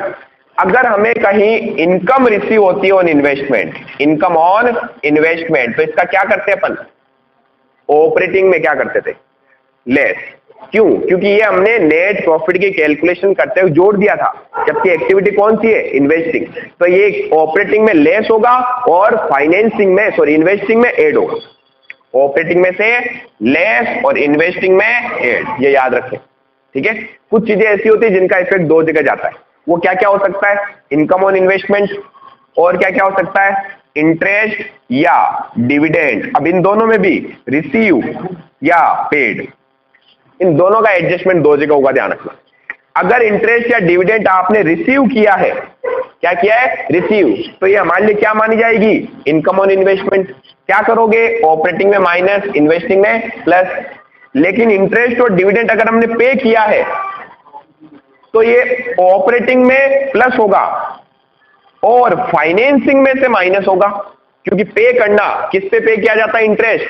अगर हमें कहीं इनकम रिसीव होती है on investment, income on investment, तो इसका क्या करते हैं अपन, ऑपरेटिंग में क्या करते थे, लेस। क्यों, क्योंकि ये हमने नेट प्रॉफिट की कैलकुलेशन करते हुए जोड़ दिया था, जबकि एक्टिविटी कौन सी है, इन्वेस्टिंग। तो ये ऑपरेटिंग में लेस होगा और फाइनेंसिंग में इन्वेस्टिंग में ऐड होगा। ऑपरेटिंग में से लेस और इन्वेस्टिंग में ऐड, ये याद रखें, ठीक है। कुछ चीजें ऐसी होती है जिनका इफेक्ट 2 जगह जाता है। वो क्या क्या हो सकता है, इनकम ऑन इन्वेस्टमेंट, और क्या क्या हो सकता है, इंटरेस्ट या डिविडेंड। अब इन दोनों में भी रिसीव या पेड, इन दोनों का एडजस्टमेंट 2 जगह होगा, ध्यान रखना। अगर इंटरेस्ट या डिविडेंड आपने रिसीव किया है, क्या किया है, रिसीव, तो ये हमारे लिए क्या मानी जाएगी, इनकम ऑन इन्वेस्टमेंट। क्या करोगे, ऑपरेटिंग में माइनस, इन्वेस्टिंग में प्लस। लेकिन इंटरेस्ट और डिविडेंड अगर हमने पे किया है तो ये ऑपरेटिंग में प्लस होगा और फाइनेंसिंग में से माइनस होगा, क्योंकि पे करना किस पे पे किया जाता है, इंटरेस्ट,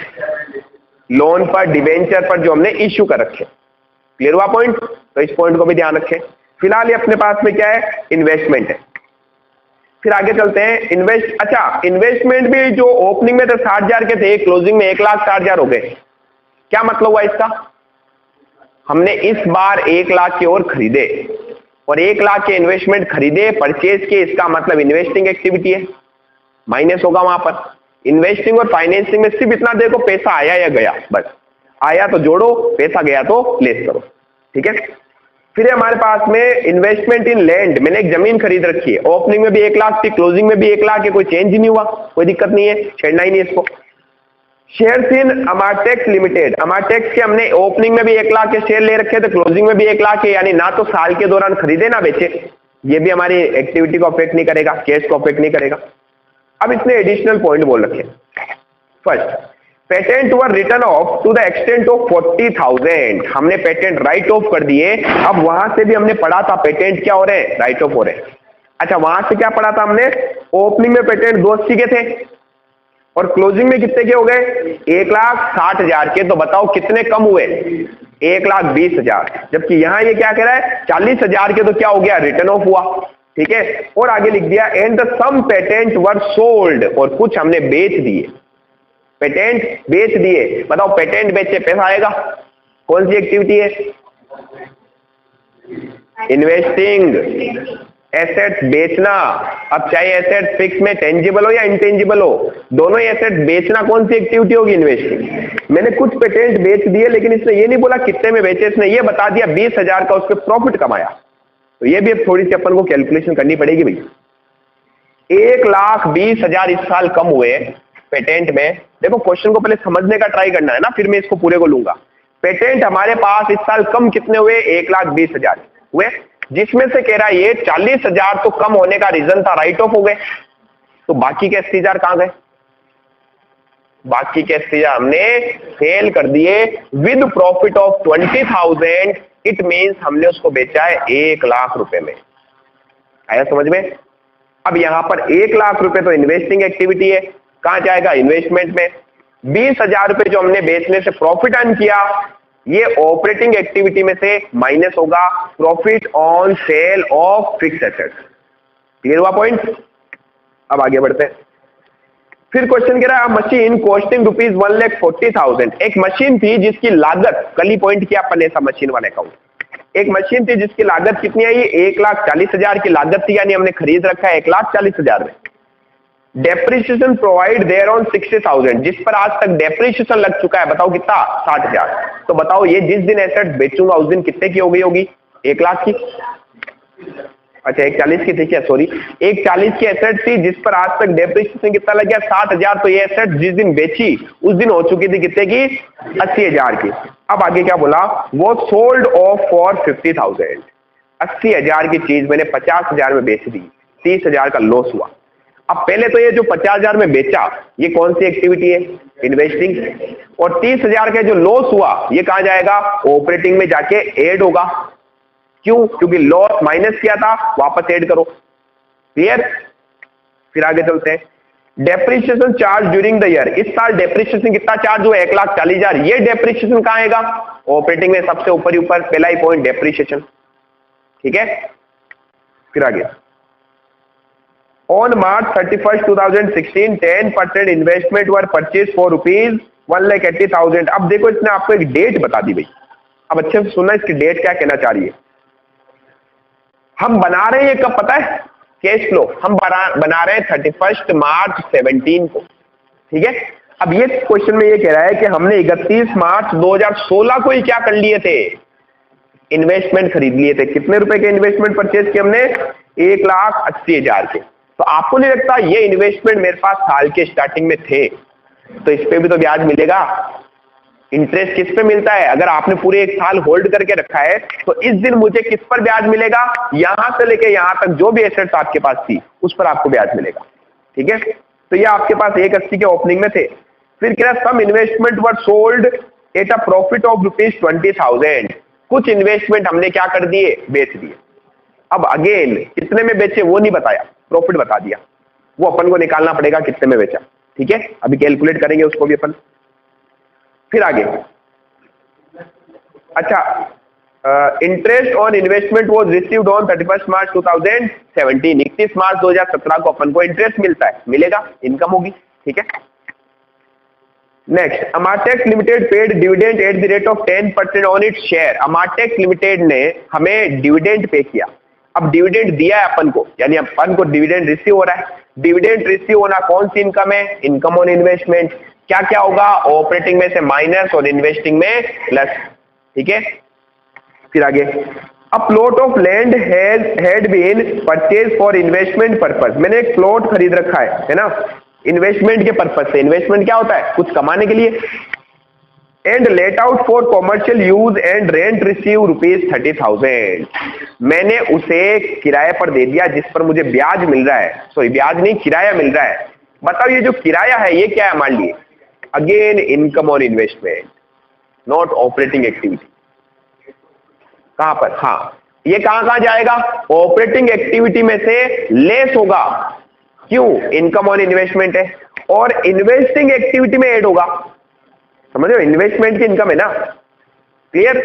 लोन पर, डिबेंचर पर जो हमने इश्यू कर रखे। क्लियर हुआ पॉइंट, तो इस पॉइंट को भी ध्यान रखें। फिलहाल ये अपने पास में क्या है, इन्वेस्टमेंट है। फिर आगे चलते हैं, इन्वेस्टमेंट भी जो ओपनिंग में तो 60,000 के थे, क्लोजिंग में 1,60,000 हो गए। क्या मतलब हुआ इसका, हमने इस बार 1 लाख की और खरीदे और 1 लाख के इन्वेस्टमेंट खरीदे, परचेज के, इसका मतलब इन्वेस्टिंग एक्टिविटी है, माइनस होगा वहां पर। इन्वेस्टिंग और फाइनेंसिंग में सिर्फ इतना देखो, पैसा आया या गया, बस आया तो जोड़ो, पैसा गया तो लेस करो, ठीक है। फिर हमारे पास में इन्वेस्टमेंट इन लैंड, मैंने एक जमीन खरीद रखी है, ओपनिंग में भी 1 लाख थी, क्लोजिंग में भी 1 लाख है, कोई चेंज ही नहीं हुआ, कोई दिक्कत नहीं है, छेड़ना ही नहीं इसको। शेयर्स इन अमाटेक्स लिमिटेड, अमाटेक्स के हमने ओपनिंग में भी 1 लाख के शेयर ले रखे थे, क्लोजिंग में भी 1 लाख है, यानी ना तो साल के दौरान खरीदे ना बेचे, ये भी हमारी एक्टिविटी को अफेक्ट नहीं करेगा, कैश को अफेक्ट नहीं करेगा। अब इसने एडिशनल पॉइंट बोल रखे। First, patent were written off to the extent of 40,000, हमने पेटेंट राइट ऑफ कर दिए। अब वहां से भी हमने पढ़ा था पेटेंट क्या हो रहे हैं, राइट ऑफ हो रहे हैं। अच्छा, वहां से क्या पढ़ा था हमने, ओपनिंग में पेटेंट 280 के थे और क्लोजिंग में कितने के हो गए, 1,60,000 के। तो बताओ कितने कम हुए, 1,20,000। जबकि यहां ये क्या कह रहा है, 40,000 के, तो क्या हो गया, रिटर्न ऑफ हुआ, ठीक है। और आगे लिख दिया, and the some patent were sold, और कुछ हमने बेच दिए, पेटेंट बेच दिए। बताओ पेटेंट बेचे पैसा आएगा, कौन सी एक्टिविटी है, इन्वेस्टिंग, एसेट्स बेचना। अब चाहे एसेट फिक्स में टेंजिबल हो या इंटेंजिबल हो, दोनों ही एसेट बेचना कौन सी एक्टिविटी होगी, इन्वेस्टिंग। मैंने कुछ पेटेंट बेच दिए, लेकिन इसने ये नहीं बोला कितने में बेचे, इसने ये बता दिया 20,000 का उसके प्रॉफिट कमाया। तो ये भी थोड़ी सी अपन को कैलकुलेशन करनी पड़ेगी भाई। 1,20,000 इस साल कम हुए पेटेंट में। देखो क्वेश्चन को पहले समझने का ट्राई करना है ना, फिर मैं इसको पूरे को लूंगा। पेटेंट हमारे पास इस साल कम कितने हुए, 1,20,000 हुए, जिसमें से कह रहा है ये 40,000 तो कम होने का रीजन था, राइट ऑफ हो गए। तो बाकी के 80,000 कहां गए, बाकी के 80,000 हमने सेल कर दिए with profit of 20,000। It means हमने उसको बेचा है 1 लाख रुपए में। आया समझ में। अब यहां पर 1 लाख रुपए तो इन्वेस्टिंग एक्टिविटी है, कहां जाएगा, इन्वेस्टमेंट में। 20,000 रुपए जो हमने बेचने से प्रॉफिट अर्न किया, ये ऑपरेटिंग एक्टिविटी में से माइनस होगा profit on sale of fixed assets. Clear हुआ पॉइंट? अब आगे बढ़ते हैं। फिर क्वेश्चन कह रहा है मशीन कॉस्टिंग रुपीज 1,40,000। एक मशीन थी जिसकी लागत, कल ही पॉइंट किया अपन ऐसा मशीन वाला अकाउंट, एक मशीन थी जिसकी लागत कितनी आई? 1,40,000 की लागत थी, यानी हमने खरीद रखा है 1,40,000 में। डेप्रिसिएशन प्रोवाइड देयर ऑन 60,000, जिस पर आज तक डेप्रिसिएशन लग चुका है, बताओ कितना? 60,000। तो बताओ ये जिस दिन एसेट बेचूंगा उस दिन कितने की हो गई होगी? 1,00,000 की। अच्छा 1,40,000 की थी क्या? सॉरी, 1,40,000 की एसेट थी जिस पर आज तक डेप्रिसिएशन कितना लग गया? 60,000। तो ये एसेट जिस दिन बेची उस दिन हो चुकी थी कितने की? 80,000 की। अब आगे क्या बोला? वो सोल्ड ऑफ फॉर 50,000। 80,000 की चीज मैंने 50,000 में बेच दी, 30,000 का लॉस हुआ। अब पहले तो ये जो 50,000 में बेचा ये कौन सी एक्टिविटी है? इन्वेस्टिंग। और 30,000 का जो लॉस हुआ ये कहां जाएगा? ऑपरेटिंग में जाके ऐड होगा। क्यों? क्योंकि लॉस माइनस किया था, वापस ऐड करो। क्लियर? फिर आगे चलते हैं। Depreciation charge during the year. इस साल डेप्रिसिएशन कितना चार्ज हुआ? 1,40,000। ये डेप्रिसिएशन कहां आएगा? ऑपरेटिंग में सबसे ऊपर ही ऊपर, पहला ही पॉइंट डेप्रिसिएशन। ठीक है, फिर आगे। On March 31st, 2016, 10% investment were purchase for rupees 1,80,000। अब देखो इसने आपको एक डेट बता दी भाई। अब अच्छे से सुनना, इसकी डेट क्या कहना चाह रही है। हम बना रहे हैं कब पता है? कैश फ्लो हम बना रहे हैं 31 मार्च 17 को। ठीक है, अब ये क्वेश्चन में ये कह रहा है कि हमने 31 मार्च 2016 को ही क्या कर लिए थे? इन्वेस्टमेंट खरीद लिए थे। कितने रुपए के इन्वेस्टमेंट परचेज किए हमने? 1,80,000 के। तो आपको नहीं लगता ये इन्वेस्टमेंट मेरे पास साल के स्टार्टिंग में थे, तो इस पे भी तो ब्याज मिलेगा। इंटरेस्ट किस पे मिलता है? अगर आपने पूरे एक साल होल्ड करके रखा है तो इस दिन मुझे किस पर ब्याज मिलेगा? यहां से लेके यहां तक जो भी एसेट्स आपके पास थी उस पर आपको ब्याज मिलेगा। ठीक है, तो ये आपके पास 1,80 के ओपनिंग में थे। फिर कह रहा some investment were sold at a profit of rupees 20,000। कुछ इन्वेस्टमेंट हमने क्या कर दिए? बेच दिए। अब अगेन कितने में बेचे वो नहीं बताया, प्रॉफिट बता दिया। वो अपन को निकालना पड़ेगा कितने में बेचा। ठीक है, अभी कैलकुलेट करेंगे उसको भी अपन। फिर आगे, अच्छा, interest on investment was received on 31 मार्च 2017। 31 मार्च 2017 को अपन को इंटरेस्ट मिलता है, मिलेगा, इनकम होगी। ठीक है, next, Amatex limited paid dividend at the rate of 10% on its share. Amatex limited ने हमें डिविडेंड पे किया। अब डिविडेंड दिया है अपन को, यानी अपन को डिविडेंड रिसीव हो रहा है। डिविडेंड रिसीव होना कौन सी इनकम है? Income on investment. क्या क्या होगा? ऑपरेटिंग में से माइनस और इन्वेस्टिंग में प्लस। ठीक है, फिर आगे, a plot of land had been purchase for investment purpose. मैंने एक प्लॉट खरीद रखा है ना, इन्वेस्टमेंट के पर्पस से। इन्वेस्टमेंट क्या होता है? कुछ कमाने के लिए। And let out for commercial use and rent receive rupees 30,000। मैंने उसे किराए पर दे दिया जिस पर मुझे ब्याज मिल रहा है। सॉरी, ब्याज नहीं, किराया मिल रहा है। बताओ ये जो किराया है ये क्या है? मान लिए again income on investment, not operating activity. कहां पर? हाँ, ये कहां कहां जाएगा? ऑपरेटिंग एक्टिविटी में से लेस होगा। क्यों? इनकम ऑन इन्वेस्टमेंट है। और इन्वेस्टिंग एक्टिविटी में ऐड होगा। समझ रहे हो, इन्वेस्टमेंट की इनकम है ना। क्लियर?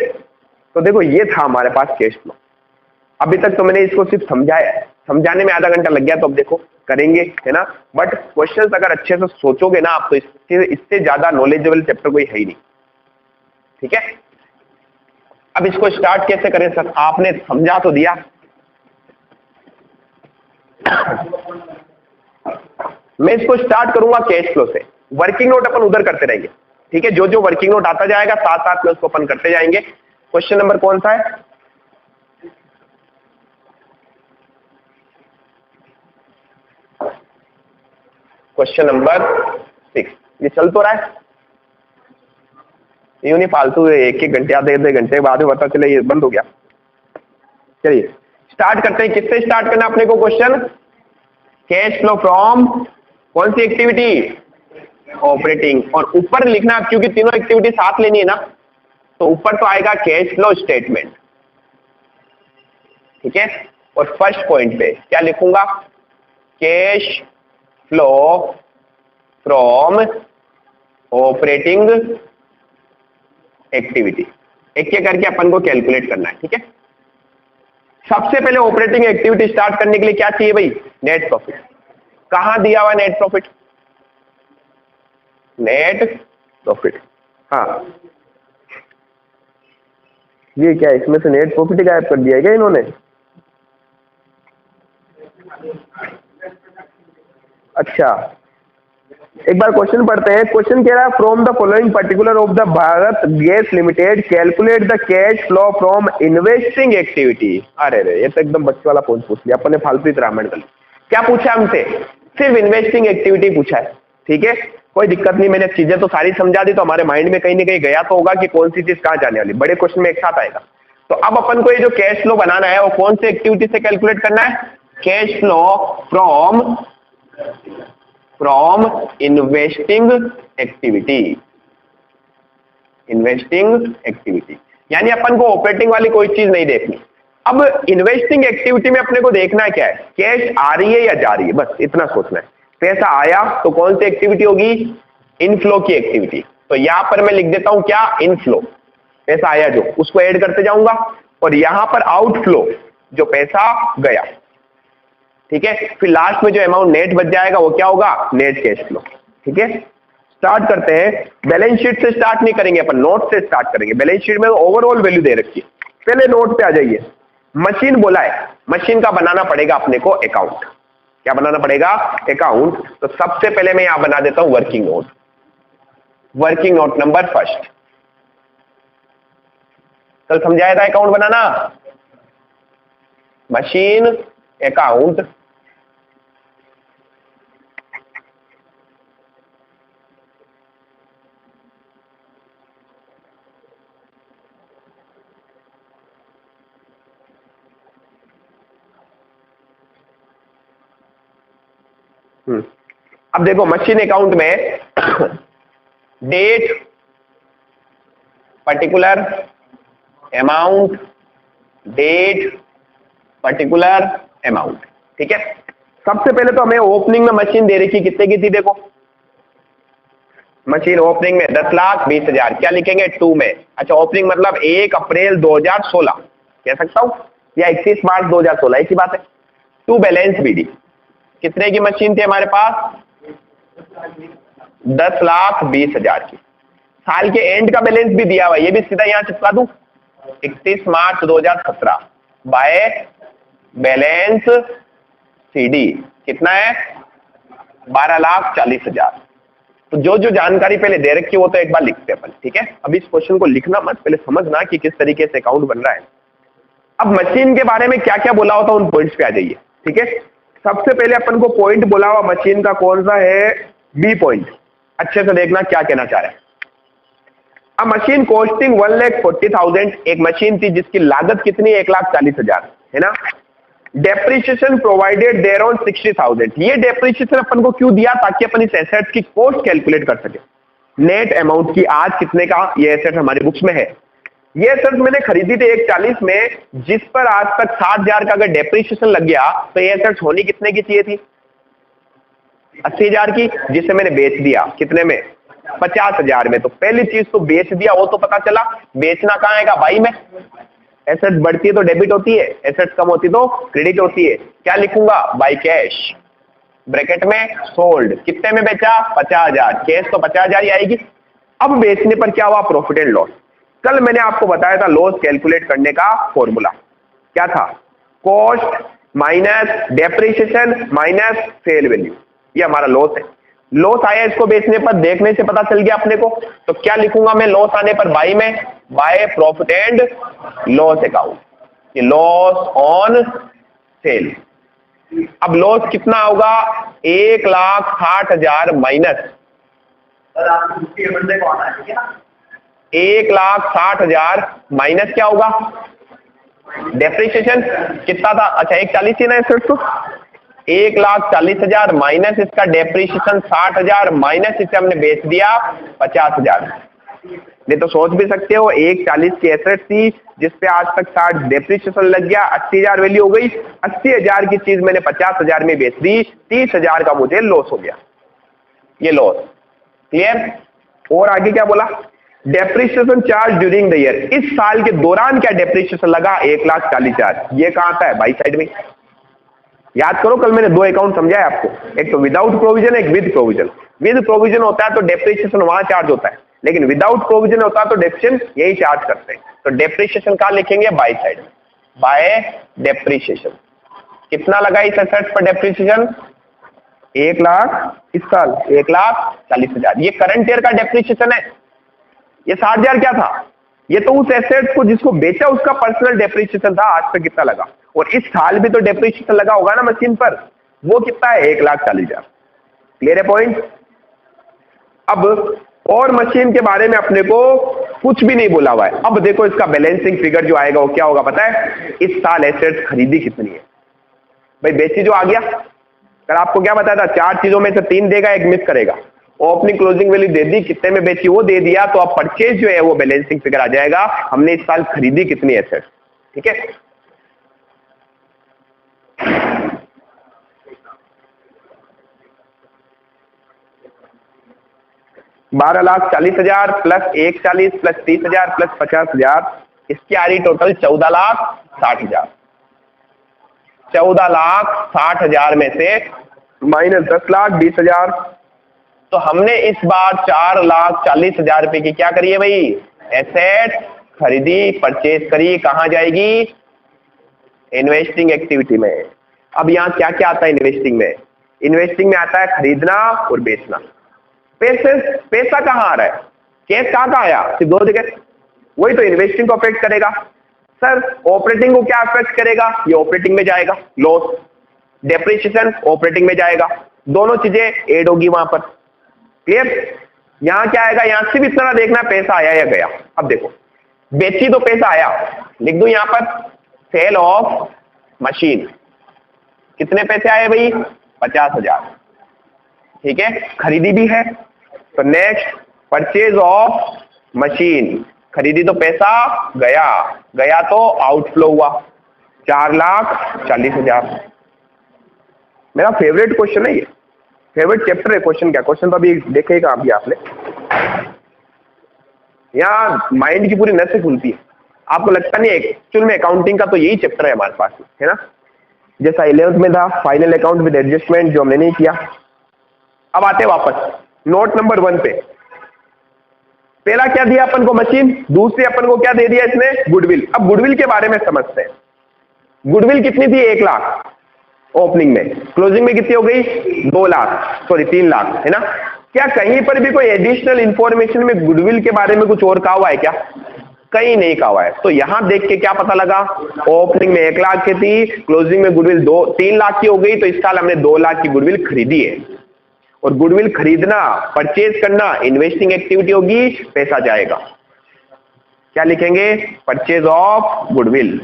तो देखो ये था हमारे पास कैश फ्लो। अभी तक तो मैंने इसको सिर्फ समझाया, समझाने में आधा घंटा लग गया। तो अब देखो करेंगे, है ना। बट क्वेश्चंस अगर अच्छे से सोचोगे ना आप तो इससे ज्यादा नॉलेजेबल चैप्टर कोई है ही नहीं। ठीक है, अब इसको स्टार्ट कैसे करें सर? आपने समझा तो दिया। मैं इसको स्टार्ट करूंगा कैश फ्लो से। वर्किंग नोट अपन उधर करते रहेंगे। ठीक है, जो जो वर्किंग नोट आता जाएगा साथ साथ में उसको अपन करते जाएंगे। क्वेश्चन नंबर कौन सा है? Question number 6। ये चल तो रहा है, यूं नहीं फालतू एक एक घंटे आधे आधे घंटे बाद में पता चले ये बंद हो गया। चलिए स्टार्ट करते हैं। किससे स्टार्ट करना अपने को क्वेश्चन? कैश फ्लो फ्रॉम कौन सी एक्टिविटी? ऑपरेटिंग। और ऊपर लिखना, क्योंकि तीनों एक्टिविटी साथ लेनी है ना, तो ऊपर तो आएगा कैश फ्लो स्टेटमेंट। ठीक है, और फर्स्ट पॉइंट पे क्या लिखूंगा? Cash flow from operating activity. एक एक करके अपन को कैलकुलेट करना है, ठीक है। सबसे पहले ऑपरेटिंग एक्टिविटी स्टार्ट करने के लिए क्या चाहिए भाई? Net profit. कहां दिया हुआ नेट प्रॉफिट? नेट प्रॉफिट, हाँ ये क्या इसमें से नेट प्रॉफिट गायब कर दिया है क्या इन्होंने? अच्छा एक बार क्वेश्चन पढ़ते हैं। क्वेश्चन कह रहा है from the following particular of the Bharat gas limited calculate the cash flow from investing activity. अरे रे ये तो एकदम बच्चे वाला पूछ लिया अपन ने, फालतू रामायण कर। क्या पूछा हमसे? सिर्फ इन्वेस्टिंग एक्टिविटी पूछा है, ठीक है कोई दिक्कत नहीं। मैंने चीजें तो सारी समझा दी, तो हमारे माइंड में कहीं ना कहीं गया तो होगा कि कौन सी चीज कहां जाने वाली। बड़े क्वेश्चन में एक साथ आएगा। तो अब अपन को ये जो कैश फ्लो बनाना है वो कौन सी एक्टिविटी से कैलकुलेट करना है? Cash flow from investing activity. Investing activity यानी अपन को ऑपरेटिंग वाली कोई चीज नहीं देखनी। अब इन्वेस्टिंग एक्टिविटी में अपने को देखना क्या है? कैश आ रही है या जा रही है, बस इतना सोचना है। पैसा आया तो कौन सी एक्टिविटी होगी? इनफ्लो की एक्टिविटी। तो यहां पर मैं लिख देता हूं क्या? इनफ्लो, पैसा आया जो, उसको ऐड करते जाऊंगा। और यहां पर आउटफ्लो, जो पैसा गया, ठीक है। फिर लास्ट में जो अमाउंट नेट बच जाएगा वो क्या होगा? नेट कैश फ्लो, ठीक है। स्टार्ट करते हैं। बैलेंस शीट से स्टार्ट नहीं करेंगे अपन, नोट से स्टार्ट करेंगे। बैलेंस शीट में ओवरऑल वैल्यू दे रखी है, पहले नोट पे आ जाइए। मशीन बोला है, मशीन का बनाना पड़ेगा अपने को अकाउंट। क्या बनाना पड़ेगा? अकाउंट। तो सबसे पहले मैं यहां बना देता हूं working note. Working note number first. कल समझाया था अकाउंट बनाना। मशीन अकाउंट, अब देखो मशीन अकाउंट में date, particular amount, date, particular amount, ठीक है। सबसे पहले तो हमें ओपनिंग में मशीन दे रखी, कितने की थी देखो। मशीन ओपनिंग में 10,20,000, क्या लिखेंगे? 2 में। अच्छा ओपनिंग मतलब 1 अप्रैल 2016 कह सकता हूं, या 31 मार्च 2016, ऐसी बात है। टू बैलेंस बीडी, कितने की मशीन थी हमारे पास? 10,20,000 की। साल के एंड का बैलेंस भी दिया हुआ, ये भी सीधा यहां चिपका दूं, 31 मार्च 2017 बाय बैलेंस सीडी कितना है? 12,40,000। तो जो जो जानकारी पहले दे रखी है वो तो एक बार लिखते हैं अपन, ठीक है। अब इस क्वेश्चन को लिखना मत, पहले समझना कि किस तरीके से अकाउंट बन रहा है। अब मशीन के बारे में क्या क्या बोला होता है उन पॉइंट्स पे आ जाइए, ठीक है। सबसे पहले अपन को पॉइंट बोला हुआ मशीन का कौन सा है? B point. अच्छे से देखना क्या कहना चाह रहे हैं। अब मशीन कॉस्टिंग 1,40,000, एक मशीन थी जिसकी लागत कितनी? 1,40,000 है ना। Depreciation provided thereon 60,000। ये डेप्रिसिएशन अपन को क्यों दिया? ताकि अपन इस एसेट की कॉस्ट कैलकुलेट कर सके। नेट अमाउंट की आज कितने का ये एसेट हमारे बुक्स में है। ये एसेट मैंने खरीदी थी 1,40 में, जिस पर आज तक 60,000 का अगर डेप्रिसिएशन लग गया तो ये एसेट होनी कितने की चाहिए थी? 80,000 की, जिसे मैंने बेच दिया कितने में? 50,000 में। तो पहली चीज तो बेच दिया, वो तो पता चला। बेचना कहां आएगा? बाई में। एसेट बढ़ती है तो डेबिट होती है, एसेट कम होती तो क्रेडिट होती है। क्या लिखूंगा? बाई कैश, ब्रैकेट में सोल्ड। कितने में बेचा? 50,000। कैश तो 50,000 ही आएगी। अब बेचने पर क्या हुआ? Profit and loss. कल मैंने आपको बताया था लॉस कैलकुलेट करने का फॉर्मूला क्या था? Cost minus depreciation minus cell value. ये हमारा लॉस है। लॉस आया इसको बेचने पर, देखने से पता चल गया अपने को। तो क्या लिखूंगा मैं लॉस आने पर? बाई में, by profit and loss account. ये लॉस ऑन सेल। अब लॉस कितना होगा? 1,60,000 माइनस 1,60,000 माइनस क्या होगा? डेप्रिसिएशन कितना था? अच्छा 1,40 थी ना एसेट तो, 1,40,000 माइनस इसका डेप्रिसिएशन 60,000 माइनस इसे हमने बेच दिया 50,000। नहीं तो सोच भी सकते हो 1,40 की एसेट थी जिसपे आज तक 60 डेप्रिसिएशन लग गया, 80,000 वैल्यू हो गई। 80,000 की चीज मैंने 50,000 में बेच दी, 30,000 का मुझे लॉस हो गया। ये लॉस क्लियर। और आगे क्या बोला? Depreciation charge during the year, इस साल के दौरान क्या डेप्रिसिएशन लगा 1,40,000। ये कहां आता है, बाई साइड में। याद करो कल मैंने दो अकाउंट समझाया आपको, एक तो विदाउट प्रोविजन, एक विद प्रोविजन। विद प्रोविजन होता है तो डेप्रिसिएशन वहां चार्ज होता है, लेकिन विदाउट प्रोविजन होता है तो डेप्रिसिएशन यही चार्ज करते हैं। तो डेप्रिसिएशन कहां लिखेंगे, बाई साइड, बाय डेप्रिसिएशन। कितना लगा इस एसेट पर डेप्रिसिएशन, 1,00,000, इस साल 1,40,000। ये करंट ईयर का डेप्रिसिएशन है। ये 60,000 क्या था, ये तो उस एसेट को जिसको बेचा उसका पर्सनल डेप्रिसिएशन था, आज पे कितना लगा। और इस साल भी तो डेप्रिसिएशन लगा होगा ना मशीन पर, वो कितना है, 1,40,000। क्लियर है पॉइंट। अब और मशीन के बारे में अपने को कुछ भी नहीं बोला हुआ है। अब देखो इसका बैलेंसिंग फिगर जो आएगा वो क्या होगा पता है, इस साल एसेट्स खरीदी कितनी है। भाई बेची जो आ गया, कल आपको क्या बताया था, 4 चीजों में से 3 देगा, एक मिस करेगा। ओपनिंग क्लोजिंग वैल्यू दे दी, कितने में बेची वो दे दिया, तो अब परचेज जो है वो बैलेंसिंग फिगर आ जाएगा, हमने इस साल खरीदी कितनी एसेट। ठीक है, 12,40,000 प्लस 1,40 प्लस 30,000 प्लस 50,000, इसकी आ रही टोटल 14,60,000। 14,60,000 में से माइनस 10,20,000, तो हमने इस बार 4,40,000 रुपए की क्या करी है भाई, एसेट खरीदी, परचेज करी। कहां जाएगी, इन्वेस्टिंग एक्टिविटी में। अब यहां क्या क्या आता है इन्वेस्टिंग में, इन्वेस्टिंग में आता है खरीदना और बेचना। पैसा कहां आ रहा है, कैश कहां का आया, सिर्फ 2 जगह, वही तो इन्वेस्टिंग को अफेक्ट करेगा। सर ऑपरेटिंग को क्या अफेक्ट करेगा, ये ऑपरेटिंग में जाएगा, लॉस। डेप्रिसिएशन ऑपरेटिंग में जाएगा, दोनों चीजें ऐड होगी वहां पर। क्लियर। यहां क्या आएगा, यहां सिर्फ इतना देखना पैसा आया या गया। अब देखो बेची तो पैसा आया, लिख दू यहां पर सेल ऑफ मशीन, कितने पैसे आए भाई, 50,000। ठीक है, खरीदी भी है, तो नेक्स्ट परचेज ऑफ मशीन, खरीदी तो पैसा गया, गया तो आउटफ्लो हुआ 4,40,000। मेरा फेवरेट क्वेश्चन है ये, फेवरेट चैप्टर है। क्वेश्चन क्या, क्वेश्चन तो अभी देखेगा अभी आपने, यहाँ माइंड की पूरी नसें खुलती है। आपको लगता नहीं है एक्चुअल में अकाउंटिंग का तो यही चैप्टर है हमारे पास, है ना। जैसा 11th में था फाइनल अकाउंट विद एडजस्टमेंट, जो हमने नहीं किया। अब आते वापस नोट नंबर 1 पे। पहला क्या दिया अपन को, मशीन। दूसरी अपन को क्या दे दिया इसने, गुडविल। अब गुडविल के बारे में समझते हैं। गुडविल कितनी थी, 1,00,000 ओपनिंग में, क्लोजिंग में कितनी हो गई, 3 लाख, है ना। क्या कहीं पर भी कोई एडिशनल इंफॉर्मेशन में गुडविल के बारे में कुछ और कहा हुआ है क्या, कहीं नहीं कहा हुआ है। तो यहां देख के क्या पता लगा, ओपनिंग में 1,00,000 की थी, क्लोजिंग में गुडविल 3 लाख की हो गई, तो इस साल हमने 2 लाख की गुडविल खरीदी है। और गुडविल खरीदना, परचेज करना इन्वेस्टिंग एक्टिविटी होगी, पैसा जाएगा। क्या लिखेंगे, परचेज ऑफ गुडविल।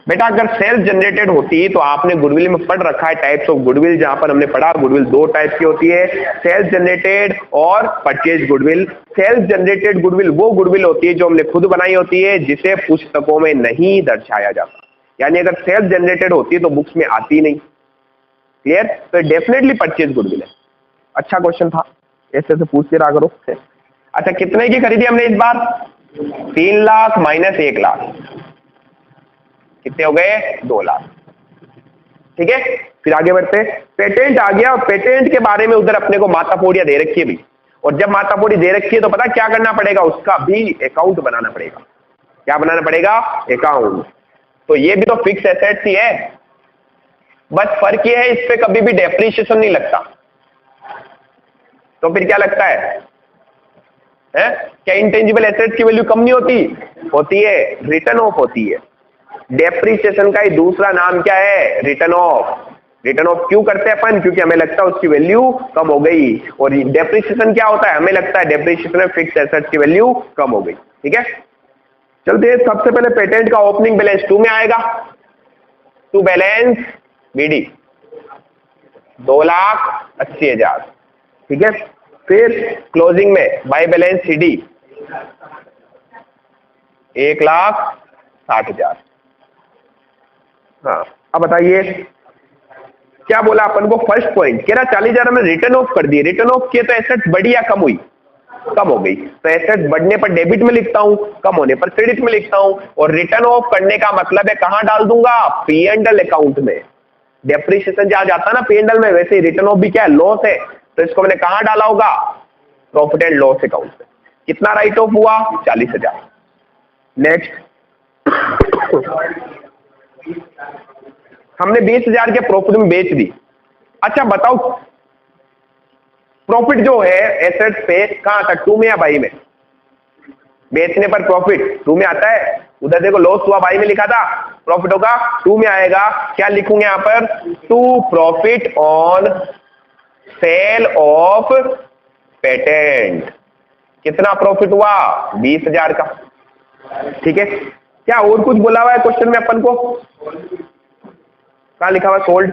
बेटा अगर सेल्स जनरेटेड होती तो आपने गुडविल में पढ़ रखा है टाइप्स ऑफ गुडविल, जहां पर हमने पढ़ा गुडविल 2 टाइप की होती है, सेल्स जनरेटेड और purchase goodwill. Self generated goodwill वो गुडविल होती है जो हमने खुद बनाई होती है, जिसे पुस्तकों में नहीं दर्शाया जाता। यानी अगर सेल्स जनरेटेड होती है तो बुक्स में आती नहीं। क्लियर, तो डेफिनेटली परचेज गुडविल है। अच्छा क्वेश्चन था, ऐसे से पूछते रहा करो। अच्छा कितने की खरीदी हमने इस बार, 3 लाख माइनस 1,00,000, कितने हो गए, 2 लाख। ठीक है, फिर आगे बढ़ते। पेटेंट आ गया, और पेटेंट के बारे में उधर अपने को मातापोड़िया दे रखी है भी। और जब मातापोड़ी दे रखी है तो पता क्या करना पड़ेगा, उसका भी अकाउंट बनाना पड़ेगा। क्या बनाना पड़ेगा, अकाउंट। तो ये भी तो फिक्स एसेट्स ही है, बस फर्क ये है इस पे कभी भी डेप्रिसिएशन नहीं लगता। तो फिर क्या लगता है? क्या इंटेंजिबल एसेट्स की वैल्यू कम नहीं होती, होती है, रिटर्न ऑफ होती है। डेप्रिसिएशन का ही दूसरा नाम क्या है, रिटर्न ऑफ। रिटर्न ऑफ क्यों करते हैं अपन, क्योंकि हमें लगता है उसकी वैल्यू कम हो गई। और डेप्रिसिएशन क्या होता है, हमें लगता है डेप्रिसिएशन में फिक्स एसेट्स की वैल्यू कम हो गई। ठीक है, चलते सबसे पहले पेटेंट का ओपनिंग बैलेंस 2 में आएगा, टू बैलेंस बीडी 2,80,000। ठीक है, फिर क्लोजिंग में बाय बैलेंस सीडी 1,60,000। हाँ, अब बताइए क्या बोला अपन को, फर्स्ट पॉइंट कह रहा 40,000 में रिटर्न ऑफ कर दिए। रिटर्न ऑफ किए तो एसेट बढ़ी या कम हुई, कम हो गई। तो एसेट बढ़ने पर डेबिट में लिखता हूं, कम होने पर क्रेडिट में लिखता हूं। और रिटर्न ऑफ करने का मतलब है कहां डाल दूंगा, P&L अकाउंट में। डेप्रिसिएशन जहां जाता है ना P&L में, वैसे ही रिटर्न ऑफ भी क्या है, लॉस है, तो इसको मैंने कहां डाला होगा, प्रॉफिट एंड लॉस अकाउंट में। कितना राइट ऑफ हुआ, 40,000। नेक्स्ट हमने 20,000 के प्रॉफिट में बेच दी। अच्छा बताओ प्रॉफिट जो है एसेट्स पे कहां आता है, 2 में या बाई में? बेचने पर प्रॉफिट 2 में आता है। उधर देखो लॉस हुआ बाई में लिखा था, प्रॉफिट होगा 2 में आएगा। क्या लिखूंगे यहां पर, 2 profit on sale of patent. कितना प्रॉफिट हुआ, 20,000 का। ठीक है, क्या और कुछ बोला हुआ है क्वेश्चन में अपन को? कहां लिखा हुआ सोल्ड?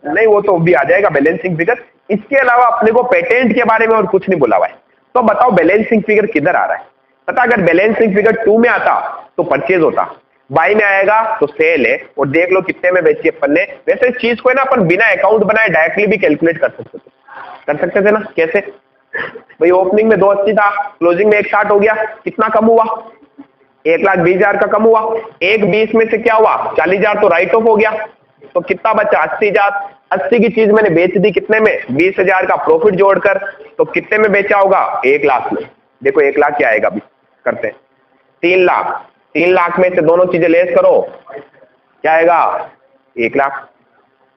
नहीं, वो तो भी आ जाएगा बैलेंसिंग फिगर। इसके अलावा अपने को पेटेंट के बारे में और कुछ नहीं बोला हुआ है। तो बताओ बैलेंसिंग फिगर किधर आ रहा है? पता, अगर बैलेंसिंग फिगर 2 में आता तो परचेज होता, बाई में आएगा तो सेल है। और देख लो कितने में बेची अपन ने। वैसे इस चीज को ना अपन बिना अकाउंट बनाए डायरेक्टली भी कैलकुलेट कर सकते थे ना। कैसे भाई, ओपनिंग में 280 था, क्लोजिंग में 160 हो गया, कितना कम हुआ, 1,20,000 का कम हुआ। 1,20 में से क्या हुआ, 40,000 तो राइट ऑफ हो गया, तो कितना बचा, 80,000। 80 की चीज मैंने बेच दी कितने में, 20,000 का प्रॉफिट जोड़कर। तो कितने में बेचा होगा, 1 लाख में। देखो 1 लाख क्या आएगा, अभी करते हैं, 3 लाख। 3 लाख में से दोनों चीजें लेस करो, क्या आएगा, 1 लाख।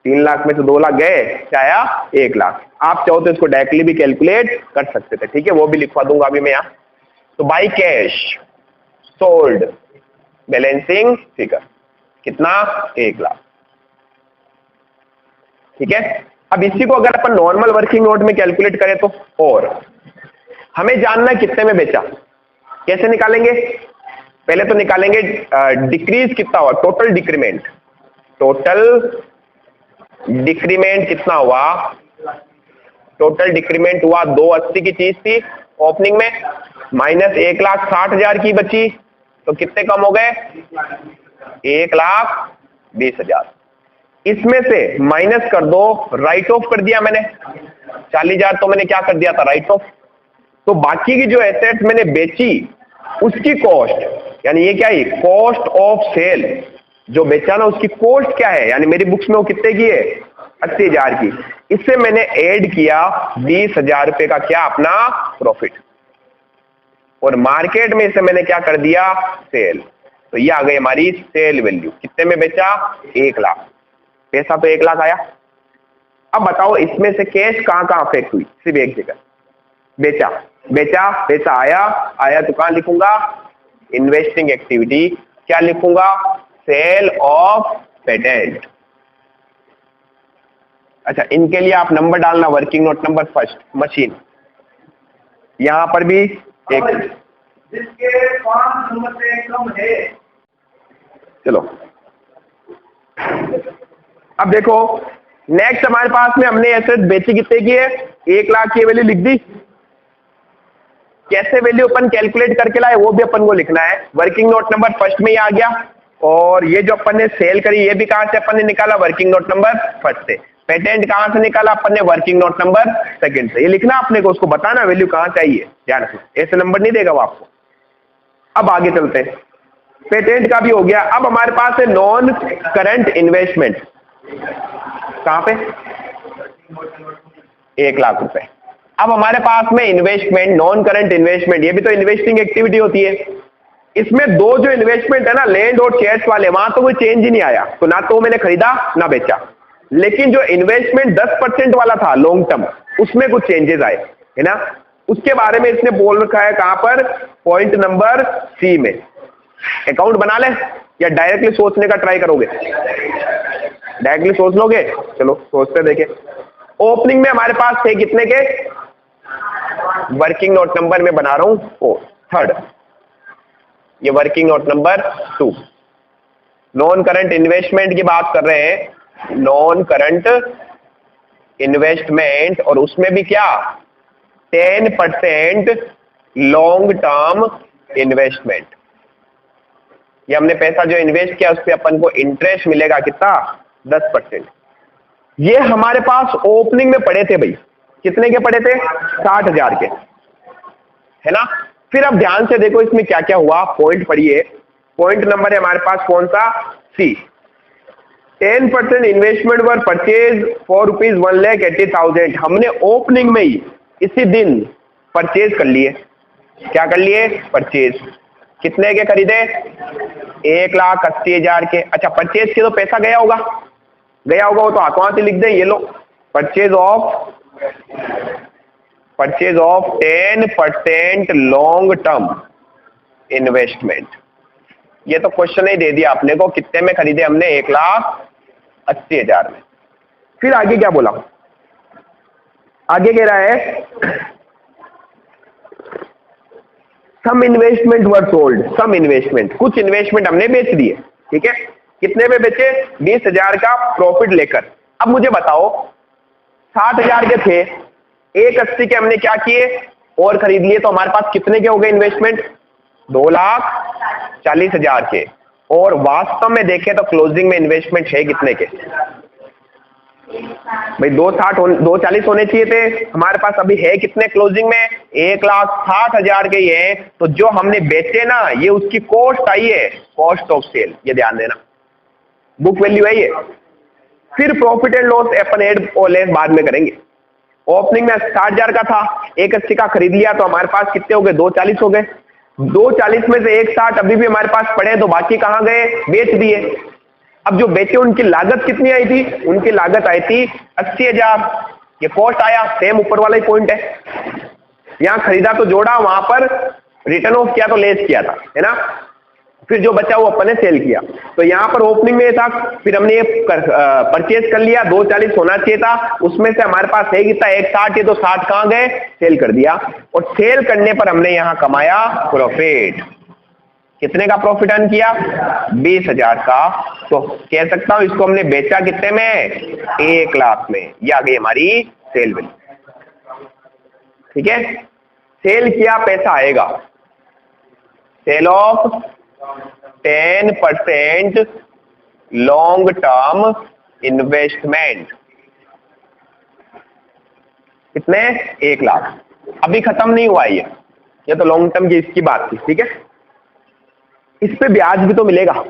3 लाख में से 2 लाख गए, क्या आया, 1 लाख। आप चाहो तो इसको डायरेक्टली भी कैलकुलेट कर सकते थे, ठीक है, वो भी लिखवा दूंगा अभी मैं यहाँ। तो by cash sold balancing figure कितना, 1 लाख। ठीक है, अब इसी को अगर अपन नॉर्मल वर्किंग नोट में कैलकुलेट करें तो, और हमें जानना है कितने में बेचा। कैसे निकालेंगे, पहले तो निकालेंगे डिक्रीज कितना हुआ, टोटल डिक्रीमेंट। टोटल डिक्रीमेंट कितना हुआ, टोटल डिक्रीमेंट हुआ 280 की चीज थी ओपनिंग में, माइनस 1,60,000 की बची, तो कितने कम हो गए, 1,20,000। इसमें से माइनस कर दो, राइट ऑफ कर दिया मैंने 40,000, तो मैंने क्या कर दिया था, राइट ऑफ। तो बाकी की जो एसेट मैंने बेची उसकी कॉस्ट, यानी ये क्या है, कॉस्ट ऑफ सेल, जो बेचा ना उसकी कॉस्ट क्या है, यानी मेरी बुक्स में वो कितने की है, 80,000 की। इससे मैंने ऐड किया 20,000 रुपए का क्या, अपना प्रॉफिट, और मार्केट में इसे मैंने क्या कर दिया, सेल। तो ये आ गई हमारी सेल वैल्यू। कितने में बेचा, 1 लाख। पैसा तो 1 लाख आया। अब बताओ इसमें से कैश कहां कहां अफेक्ट हुई, सिर्फ एक जगह, बेचा। बेचा, पैसा आया तो कहां लिखूंगा, इन्वेस्टिंग एक्टिविटी। क्या लिखूंगा, सेल ऑफ पेटेंट। अच्छा, इनके लिए आप नंबर डालना, working note number first, machine. यहां पर भी एक, जिसके 5 नंबर से कम है। चलो अब देखो, नेक्स्ट हमारे पास में हमने एसेट बेची कितने की है, 1 लाख की वैल्यू लिख दी। कैसे वैल्यू अपन कैलकुलेट करके लाए वो भी अपन को लिखना है। वर्किंग नोट नंबर फर्स्ट में ही आ गया, और ये जो अपन ने सेल करी ये भी कहां से अपन ने निकाला, वर्किंग नोट नंबर फर्स्ट से। पेटेंट कहां से निकाला अपन ने, वर्किंग नोट नंबर सेकंड से। ये लिखना अपने को, उसको बताना वैल्यू कहां चाहिए, ध्यान रखना, ऐसे नंबर नहीं देगा वो आपको। अब आगे चलते हैं, पेटेंट का भी हो गया। अब हमारे पास है नॉन करंट इन्वेस्टमेंट, कहां पे, 1 लाख रुपए। अब हमारे पास में इन्वेस्टमेंट, नॉन करंट इन्वेस्टमेंट, ये भी तो इन्वेस्टिंग एक्टिविटी होती है। इसमें दो जो इन्वेस्टमेंट है ना, लैंड और शेयर्स वाले, वहां तो कोई चेंज ही नहीं आया, तो ना तो मैंने खरीदा ना बेचा। लेकिन जो इन्वेस्टमेंट 10% वाला था लॉन्ग टर्म, उसमें कुछ चेंजेस आए, है ना। उसके बारे में इसने बोल रखा है कहां पर, पॉइंट नंबर सी में। अकाउंट बना ले या डायरेक्टली सोचने का ट्राई करोगे, डायरेक्टली सोच लोगे, चलो सोचते देखें। ओपनिंग में हमारे पास थे कितने के, वर्किंग नोट नंबर में बना रहा हूं 4, थर्ड, ये working note number 2। Non current investment की बात कर रहे हैं, नॉन करंट इन्वेस्टमेंट, और उसमें भी क्या, 10% लॉन्ग टर्म इन्वेस्टमेंट। ये हमने पैसा जो इन्वेस्ट किया उस पर अपन को इंटरेस्ट मिलेगा कितना, 10%। ये हमारे पास ओपनिंग में पड़े थे भाई, कितने के पड़े थे, 60,000 के। है ना। फिर अब ध्यान से देखो इसमें क्या क्या हुआ, पॉइंट पढ़िए। पॉइंट नंबर है हमारे पास कौन सा, सी। 10% इन्वेस्टमेंट वर परचेज फॉर ₹1,80,000। हमने ओपनिंग में ही इसी दिन परचेज कर लिए। क्या कर लिए, परचेज। कितने के खरीदे, 1,80,000 के। अच्छा परचेज के तो पैसा गया होगा वो तो हाथों हाथ ही लिख दे, ये लो, purchase of 10% long term investment. ये तो क्वेश्चन ही दे दिया आपने को, कितने में खरीदे हमने, 1,80,000 में। फिर आगे क्या बोला, आगे कह रहा है some investment were sold. Some investment, कुछ इन्वेस्टमेंट हमने बेच दिए, ठीक है। कितने में बेचे, 20,000 का प्रॉफिट लेकर। अब मुझे बताओ 60,000 के थे, 1,80 के हमने क्या किए और खरीद लिए, तो हमारे पास कितने के हो गए इन्वेस्टमेंट, 2,40,000 के। और वास्तव में देखें तो क्लोजिंग में इन्वेस्टमेंट है कितने के भाई, 240 होने चाहिए थे, हमारे पास अभी है कितने क्लोजिंग में, 1,60,000 के ही है। तो जो हमने बेचे ना, ये उसकी कॉस्ट आई है, कॉस्ट ऑफ सेल, ये ध्यान देना, बुक वैल्यू है ये। फिर प्रॉफिट एंड लॉस अपन एड और लेस बाद में करेंगे। ओपनिंग में 60,000 का था, 1,80 का खरीद लिया, तो हमारे पास कितने हो गए, 240 हो गए। 240 में से 1,60 अभी भी हमारे पास पड़े, तो बाकी कहां गए, बेच दिए। अब जो बेचे उनकी लागत कितनी आई थी, उनकी लागत आई थी 80,000। ये कॉस्ट आया, सेम ऊपर वाला ही पॉइंट है। यहां खरीदा तो जोड़ा, वहां पर रिटर्न ऑफ किया तो लेस किया था, है ना। फिर जो बचा वो अपन ने सेल किया। तो यहाँ पर ओपनिंग में था, फिर हमने ये परचेज कर लिया, 240 होना चाहिए था, उसमें से हमारे पास है कितना, 160 है, तो 60 कहां गए, सेल कर दिया। और सेल करने पर हमने यहाँ कमाया प्रॉफिट। कितने का प्रॉफिट अर्न किया, 20,000 का। तो कह सकता हूं इसको हमने बेचा कितने में, 1,00,000 में। ये आ गई हमारी सेल वैल्यू, ठीक है। सेल किया, पैसा आएगा, sale of 10% long term investment. कितने, 1,00,000। अभी खत्म नहीं हुआ ये तो लॉन्ग टर्म की इसकी बात थी, ठीक है। इस पे ब्याज भी तो मिलेगा,